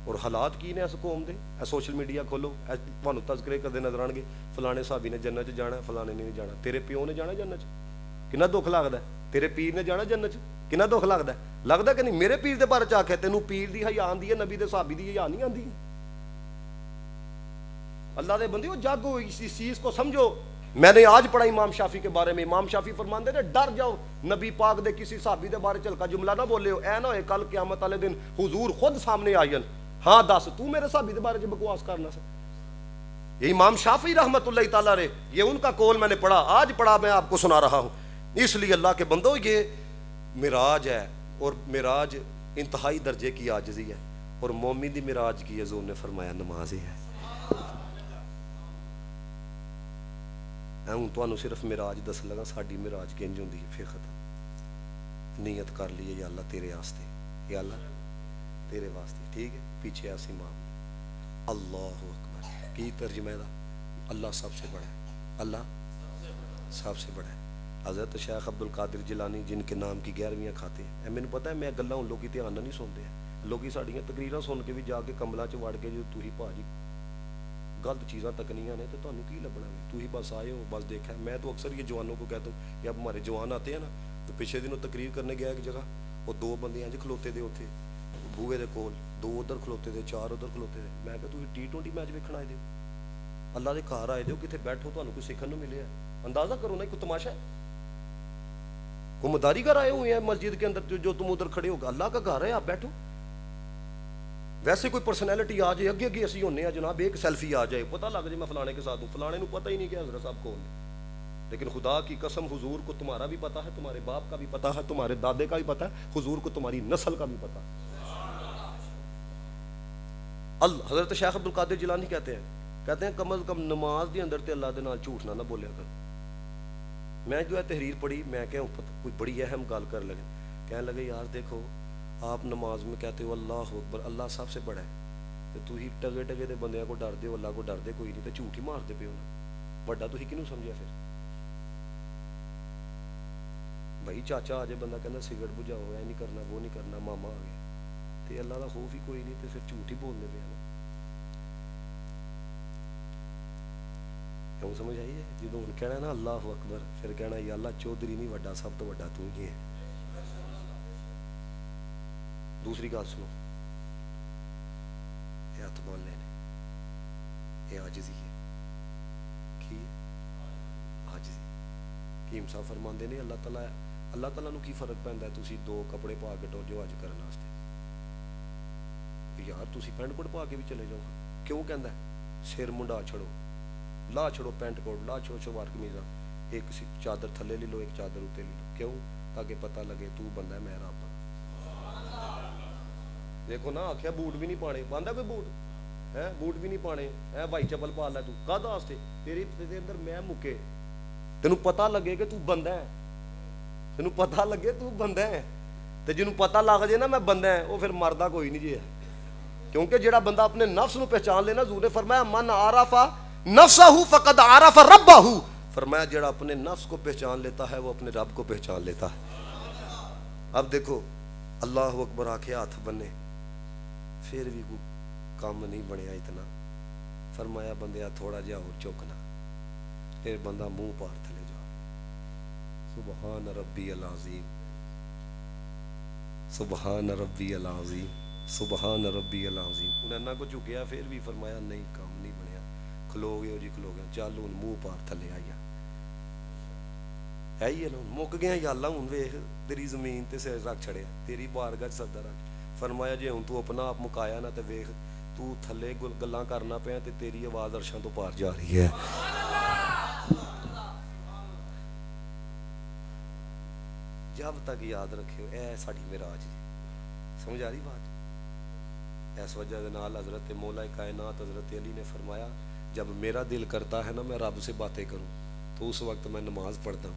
اور حالات کی نے اس قوم دے. اے سوشل میڈیا کھولو اے تانوں تذکرے کردے نظر آن گے فلانے صحابی نے جنت چ جانا فلانے نے نہیں جانا. تیرے پیو نے جانا جنت چ کنہاں دکھ لگدا ہے. تیرے پیر نے جانا جنت چ کنہاں دکھ لگدا ہے. لگدا کہ نہیں میرے پیر دے بارے چ آکھے تینوں پیر دی حیا آندی ہے نبی دے صحابی دی حیا نہیں آندی. اللہ دے بندے جاگو اس چیز کو سمجھو. میں نے آج پڑھا امام شافعی کے بارے میں. امام شافعی فرماندے نے ڈر جاؤ نبی پاک دے کسی صحابی دے بارے چل کا جملہ نہ بولے ہو. اے نہ ہوئے کل قیامت والے دن حضور خود سامنے آئین ہاں دس تو میرے صحابی دے بارے چ بکواس کرنا سا. یہ امام شافعی رحمت اللہ تعالیٰ رے یہ ان کا قول میں نے پڑھا آج پڑھا میں آپ کو سنا رہا ہوں. اس لیے اللہ کے بندو یہ معراج ہے اور معراج انتہائی درجے کی عاجزی ہے اور مومن دی معراج کی حضور نے فرمایا نماز ہی ہے. ہوں تو صرف معراج دس لگا ساڈی معراج کنج ہوندی ہے پھر ختم. نیت کر لیے یا اللہ تیرے واسطے یا اللہ تیرے واسطے ٹھیک ہے. پیچھے ایسی ماں اللہ اکبر کی ترجمہ دا اللہ سب سے بڑا ہے. اللہ سب سے بڑا ہے. حضرت شیخ عبد القادر جیلانی جن کے نام کی 11ویں کھاتے ہیں. میں نے پتا ہے میں گلاں ہوں لوگ دھیان نہیں سنتے ہیں. لوگ ساڈیاں تقریراں سن کے بھی جا کے کملاں چ وڑ کے جو تھی بھاجی غلط چیزاں تکنیاں نے تو تانوں کی لبنا ہے. تو ہی بس آئے ہو بس دیکھا. میں تو اکثر یہ جوانوں کو کہتا ہوں یا ہمارے جوان آتے ہیں نا تو پچھلے دنوں تقریر کرنے گیا ایک جگہ وہ 2 بندے ہیں کھلوتے دے اوتھے بوئے دے کول 2 ادھر کھلوتے دے 4 ادھر کھلوتے دے. میں کہا تسی T20 میچ ویکھن آئے دیو اللہ دے گھر آئے دیو کتے بیٹھو تانوں کوئی سیکھن نوں ملے. اندازہ کرو نا کوئی تماشا ہے. وہ مداری گھر آئے ہوئے ہیں مسجد کے اندر جو تم ادھر کھڑے ہو اللہ کا گھر ہے آپ بیٹھو. ویسے کوئی پرسنالٹی آ جائے اگے اگے اسی ہونے ہیں جناب ایک سیلفی آ جائے پتہ لگ جائے میں فلانے کے ساتھ ہوں فلانے کو پتہ ہی نہیں کہ حضرت صاحب کون ہے. لیکن خدا کی قسم حضور کو تمہارا بھی پتہ ہے تمہارے باپ کا بھی پتہ ہے تمہارے دادے کا بھی پتہ ہے حضور کو تمہاری نسل کا بھی پتہ ہے. حضرت شیخ عبد القادر جیلانی کہتے ہیں کم از کم نماز دے اندر تے اللہ دے نال جھوٹ نہ بولیا کر. میں جو ہے تحریر پڑھی, میں کہ کوئی بڑی اہم گل کر لگے, کہنے لگے یار دیکھو آپ نماز میں کہتے ہو اللہ اکبر, اللہ سب سے بڑا ہے, تو تھی ٹگے ٹگے دے بندیاں کو ڈر دے ہو, اللہ کو ڈر دے کوئی نہیں, تو جھوٹ ہی مار دے پے ہو نا, بڑا تھی کنوں سمجھیا پھر؟ بھائی چاچا آ جائے بندہ کہنا سگرٹ بجھاؤ, اے نہیں کرنا وہ نہیں کرنا, ماما آ گیا, تے اللہ دا خوف ہی کوئی نہیں, تے پھر جھوٹ ہی بولنے پے نا. کیوں سمجھ آئی ہے؟ جدو ہوں کہنا نا اللہ اکبر, پھر کہنا یا اللہ چودھری نہیں وڈا, سب تو وڈا تو ہی ہے. دوسری گل سنو, یہ ہاتھ بولنے نے, یہ عاجزی ہے. کی عاجزی. حکیم صاحب فرماندے نے اللہ تعالیٰ نو کی فرق پیندا ہے تسی دو کپڑے پا کے ٹر جو حج کرن واسطے, یار تسی پینٹ کوٹ پا کے بھی چلے جاؤ. کیوں کہندا ہے؟ سر منڈا چھڑو, لا چھڑو پینٹ کوٹ, لا چھڑو شلوار قمیضاں, ایک چادر تھلے لے لو ایک چادر اوتے لے لو. کیوں؟ تاکہ پتہ لگے تو بندہ ہے میں رب. دیکھو نا آخیا بوٹ بھی نہیں پانے, باندھا کوئی بوٹ ہے؟ بوٹ بھی نہیں پانے, اے بھائی چپل پا لے, تو کد واسطے تیرے اندر میں مکے, تینوں پتہ لگے کہ تو بندہ ہے, تینوں پتہ لگے تو بندہ ہے. تے جنوں پتہ لگ جائے نا میں بندہ ہے, وہ پھر مردا کوئی نہیں جی ہے. کیونکہ جڑا بندہ اپنے نفس نو پہچان لینا, حضور نے فرمایا من عرف نفسہ فقد عرف ربہ, فرمایا جڑا اپنے نفس کو پہچان لیتا ہے وہ اپنے رب کو پہچان لیتا ہے. اب دیکھو اللہ اکبر آکھے ہاتھ بنے, پھر بھی کوئی کام نہیں بنیا اتنا. فرمایا بندیا تھوڑا جہا اور چوکنا, پھر بندہ منہ پار تھلے جا, سبحان ربی العظیم, سبحان ربی العظیم, سبحان ربی العظیم. انہیں نہ کو چکیا, پھر بھی فرمایا نہیں کام نہیں بنیا, کھلو گئے جی کھلو گئے, چل ہوں منہ پار تھلے آئی ہے ہی ہے نا, مک گیا یا اللہ ہوں ویخ تیری زمین تے سر رکھ چھڑیا, تیری بارگاہ سدا رکھ. فرمایا جی ہوں تو اپنا آپ مکایا نا تے ویخ تو تھلے گلاں کرنا پیا تے تیری آواز عرشاں تو پار جا رہی ہے. جب تک یاد رکھیو اے ساڈی معراج جی, سمجھ آ رہی بات؟ اس وجہ دے نال حضرت مولا کائنات حضرت علی نے فرمایا جب میرا دل کرتا ہے نا میں رب سے باتیں کروں تو اس وقت میں نماز پڑھتا ہوں,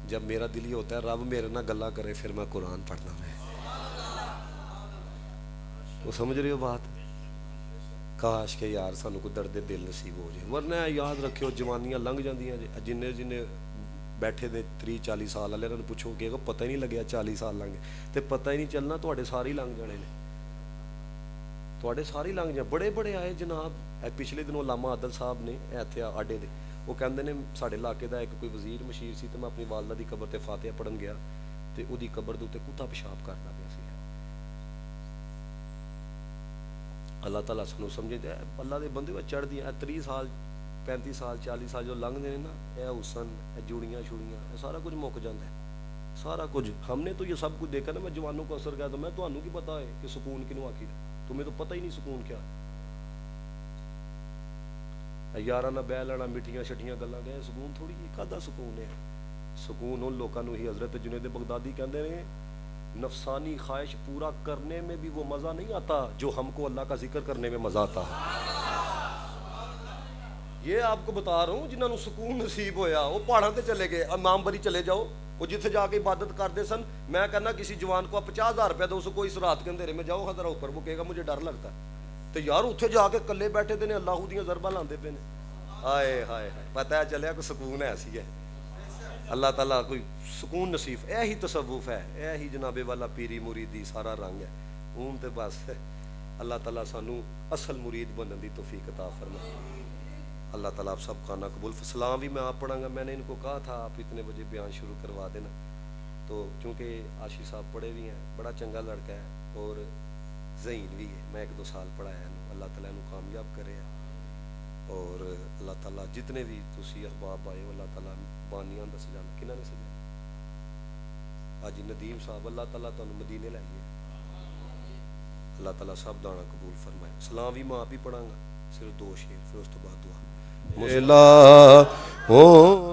جب میرا دل یہ ہوتا ہے رب میرے نہ گلا کرے پھر میں قرآن پڑھتا ہوں. وہ سمجھ رہی ہو بات؟ کاش کہ یار سانو کوئی درد دل نصیب ہو جائے, ورنہ یاد رکھیو جوانیاں لنگ جاندیاں جے. جن بیٹھے دے 30-40 سال والے انہوں پوچھو کہ پتہ ہی نہیں لگیا 40 سال لنگ تے پتہ ہی نہیں چلنا, تواڈے سارے ہی لنگ جانے نے, تواڈے سارے ہی لنگ جانے. بڑے بڑے آئے جناب, پچھلے دنوں علامہ عادل صاحب نے ایتھے آڈے دے, وہ کہندے نے ساڈے علاقے دا ایک کوئی وزیر مشیر سی, تے میں اپنی والدہ دی قبر تے فاتحہ پڑھن گیا تے او دی قبر دے اوتے کتا پیشاب کردا پیا سی. اللہ تعالیٰ سانو سمجھے دے, اللہ دے بندے چڑھ دیاں 30 سال 35 سال 40 سال جو لنگ دے نا, اے حسن اے جوڑیاں شوڑیاں اے سارا کچھ مک جاندہ ہے, سارا کچھ. ہم نے تو یہ سب کچھ دیکھا نا, میں جوانوں کو اثر کہتا, میں تو انہوں کی پتا ہے کہ سکون کنوں آخی, تمہیں تو پتہ ہی نہیں سکون کیا. یارہ نہ بہ لینا مٹھیاں شٹیاں گلاں گئے, سکون تھوڑی جی کدا سکون ہے. سکون ان لوگوں ہی حضرت جنید بغدادی کہندے ہیں نفسانی خواہش پورا کرنے میں بھی وہ مزہ نہیں آتا جو ہم کو اللہ کا ذکر کرنے میں مزہ آتا ہے. یہ آپ کو بتا رہا ہوں جنہوں نے سکون نصیب ہویا وہ پہاڑوں تے چلے گئے, امام بری چلے جاؤ, وہ جتھے جا کے عبادت کرتے سن. میں کہنا کسی جوان کو 50,000 روپے دو, اس کو اس رات کے اندھیرے میں جاؤ حضرہ اوپر, وہ کہے گا مجھے ڈر لگتا ہے. تو یار اتھے جا کے کلے بیٹھے دے نے اللہ دیاں ضرباں لاندے پے نے, ہائے ہائے پتہ ہے چلیا کوئی سکون ایسی ہے. اللہ تعالیٰ کوئی سکون نصیب, اے ہی تصوف ہے, اے ہی جناب والا پیری مریدی سارا رنگ ہے. اون تے بس اللہ تعالیٰ سانو اصل مرید بننے دی توفیق عطا فرمائے. اللہ تعالیٰ آپ سب کا نا قبول. سلام بھی میں آپ پڑھاں گا, میں نے ان کو کہا تھا آپ اتنے بجے بیان شروع کروا دینا, تو چونکہ عاشق صاحب پڑھے بھی ہیں, بڑا چنگا لڑکا ہے اور ذہین بھی ہے, میں 1-2 سال پڑھایا ہے, اللہ تعالیٰ انہوں کامیاب کرے. اور اللہ تعالیٰ جتنے بھی تسی احباب آئے اللہ تعالیٰ بانیاں دا سجانا, کنہاں نے سجانا؟ حاجی ندیم صاحب, اللہ تعالیٰ تانوں مدینے لائیے, اللہ تعالیٰ سب دانا قبول فرمائے. سلام بھی میں آپ ہی پڑھاں گا, صرف 2 شعر, پھر اس تو بعد دعا. الہو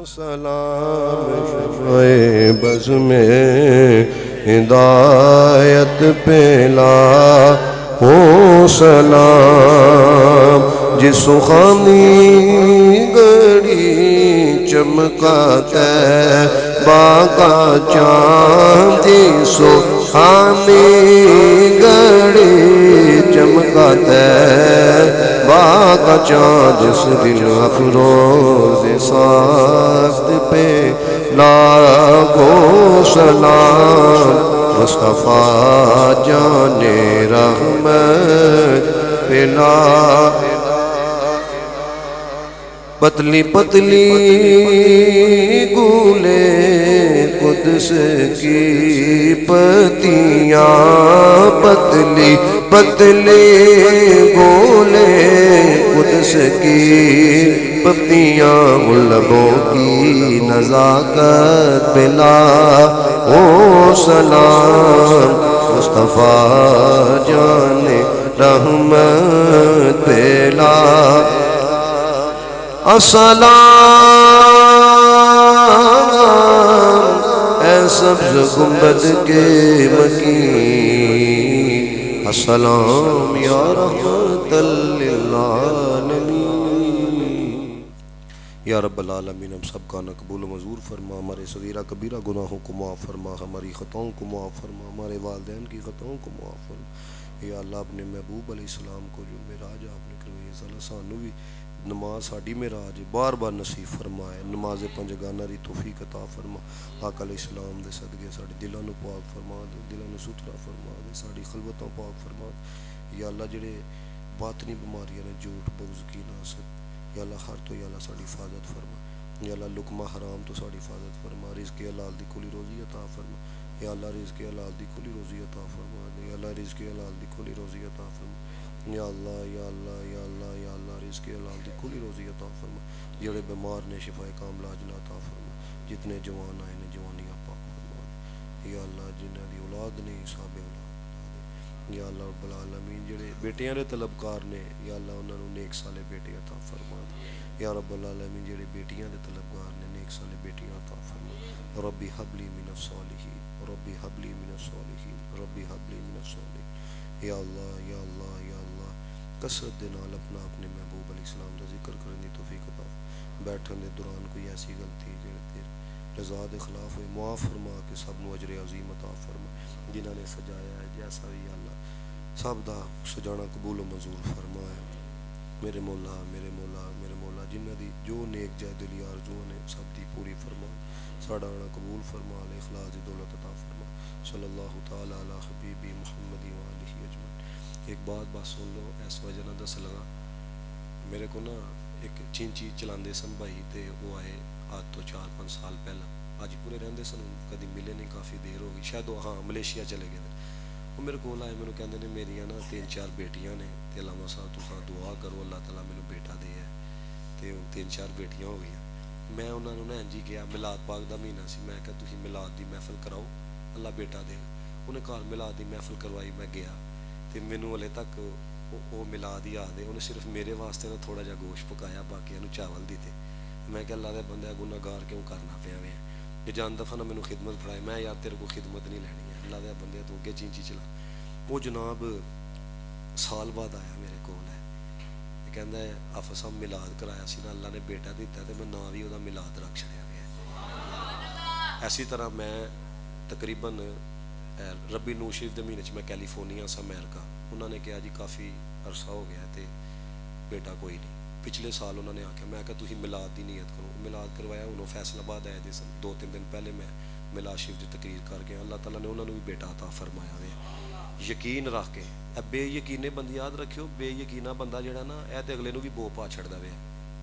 سلام شفیع بز میں ہدایت پہ لا ہو سلام جس سخانی گڑی چمکا طیبہ کا چاند جی سخانی گڑی چمکا طیبہ کا چاند جس دل افروز ساخت پہ لاکھوں سلام مصطفیٰ جان رحمت پلا پتلی پتلی گولے قدس کی پتیاں پتلی پتلی گولے قدس کی پتیاں لبوں کی نزاکت پلا او سلام مصطفیٰ جان رحمت پلا السلام اے سبز گنبد کے مکین السلام یا رحمت للعالمین یا رب العالمین ہم سب کا قبول و منظور فرما ہمارے صغیرہ کبیرہ گناہوں کو معاف فرما ہماری خطاؤں کو معاف فرما ہمارے والدین کی خطاؤں کو معاف فرما یا اللہ اپنے محبوب علیہ السلام کو جو معراج آپ نے کروائی ہے اللہ سانو بھی نماز ساڑی معراج بار بار نصیب فرمائے نماز پنجگانہ دی توفیق عطا فرما آقا علیہ السلام دے صدقے ساڑی دلوں نو پاک فرما دے دلوں نو ستھرا فرما دے ساڑی خلوتوں پاک فرما دے یا اللہ جڑے باطنی بیماریاں نے جھوٹ بغض کی ناسک یا اللہ ہر تو یا اللہ ساڑی حفاظت فرما یا اللہ لقمہ حرام تو ساڑی حفاظت فرما رزق حلال دی کھلی روزی عطا فرما یا اللہ رزق حلال دی کھلی روزی عطا فرما یا اللہ رزق حلال دی کھلی روزی عطا فرما یا اللہ یا اللہ یا اللہ یا اللہ رزق حلال دی کھلی روزی عطا فرما جڑے بیمار نے شفائے کاملہ عاجلہ عطا فرما جتنے جوان آئے نے جوانیاں پاک فرما یا اللہ جنہاں دی اولاد نے حساب اولاد یا اللہ رب العالمین جڑے بیٹیاں دے طلبکار نے یا اللہ انہاں نوں نیک صالح بیٹے عطا فرما یا رب العالمین جڑے بیٹیاں دے طلبکار نے نیک صالح بیٹیاں عطا فرما ربی حب لی من الصالحین ربی حب لی من الصالحین ربی حب لی من الصالحین یا اللہ یا اللہ یا اللہ کثرت دے نال اپنے محبوب علیہ السلام دا ذکر کرنے دی توفیق عطا بیٹھن دے دوران کوئی ایسی غلطی جڑے تیرے رضا دے خلاف ہوئی معاف فرما کہ سب نو اجر عظیم عطا فرما جنہاں نے سجایا ہے جیسا بھی اللہ سب دا سجانا قبول و منظور فرمائے میرے مولا میرے مولا میرے مولا جنہاں دی جو نیک جائے دلی آرزوؤں نے سب دی پوری فرما ساڑا آنا قبول فرما اخلاص دی دولت عطا فرما صلی اللہ تعالی علی حبیبی محمد وآلہ اجمعین ایک بات سن لو اس وجہ نہ دس لگا میرے کو نا ایک چینچی چلاندے سن بھائی تے وہ آئے آج تو 4-5 سال پہلا آج پورے رہندے سن کدی ملے نہیں کافی دیر ہو گئی شاید وہ ہاں ملیشیا چلے گئے وہ میرے کو آئے میرے کہندے نے میریاں نا 3-4 بیٹیاں نے تے علامہ صاحب تساں دعا کرو اللہ تعالیٰ میرے بیٹا دے ہے تے 3-4 بیٹیاں ہو گئی میں انہوں نے جی کیا میلاد پاک دا مہینہ سی میں کہا تسی میلاد دی محفل کراؤ اللہ بیٹا دے انہیں کہا میلاد دی محفل کروائی میں گیا تے مینوں ہلے تک وہ میلاد ہی یاد ہے انہیں صرف میرے واسطے نا تھوڑا جا گوشت پکایا باقی انہوں چاول دیتے میں کہ اللہ دے بندہ گناہ گار کیوں کرنا پیا میں یہ جان دفعہ نہ مینوں خدمت پڑھائے میں یار تیرے کو خدمت نہیں لینی ہے اللہ دے بندے تو اگے چینچی چلا وہ جناب سال بعد آیا میرے کول ہے یہ کہندا ہے آفا صاحب میلاد کرایا سی نا اللہ نے بیٹا دیتا تے میں نام بھی وہ میلاد رکھ چھڑیا گیا ایسی طرح میں تقریباً ربی نور شریف دے مہینے میں کیلیفورنیا سا امریکہ انہوں نے کہا جی کافی عرصہ ہو گیا تے بیٹا کوئی نہیں پچھلے سال انہوں نے آکھا میں کہا تسی میلاد دی نیت کرو میلاد کروایا انہوں فیصل آباد آئے دے سن 2-3 دن پہلے میں میلاد شریف دی تقریر کر گیا اللہ تعالیٰ نے انہوں نے بھی بیٹا عطا فرمایا ہے یقین رکھ کے بے یقینے بند یاد رکھیو بے یقینہ بندہ جڑا نا اے تے اگلے نو بھی بو پا چھڑدا وے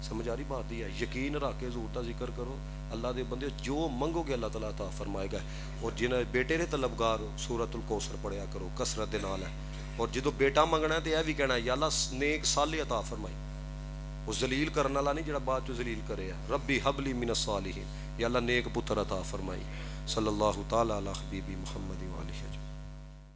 سمجھ آ رہی بات ہے یقین رکھ کے حضور دا ذکر کرو اللہ دے بندے جو منگو گے اللہ تعالیٰ عطا فرمائے گا اور جنہیں بیٹے نے طلبگار سورۃ الکوثر پڑھیا کرو کثرت دے نال ہے اور جدو بیٹا منگنا ہے تے اے بھی کہنا ہے یا اللہ نیک صالح عطا فرمائی وہ ذلیل کرنے والا نہیں جڑا بعد جو ذلیل کرے ربی حبلی من الصالحین یا اللہ نیک پتر عطا فرمائی صلی اللہ تعالی علی حبیبی محمد وآلہ اجمعین.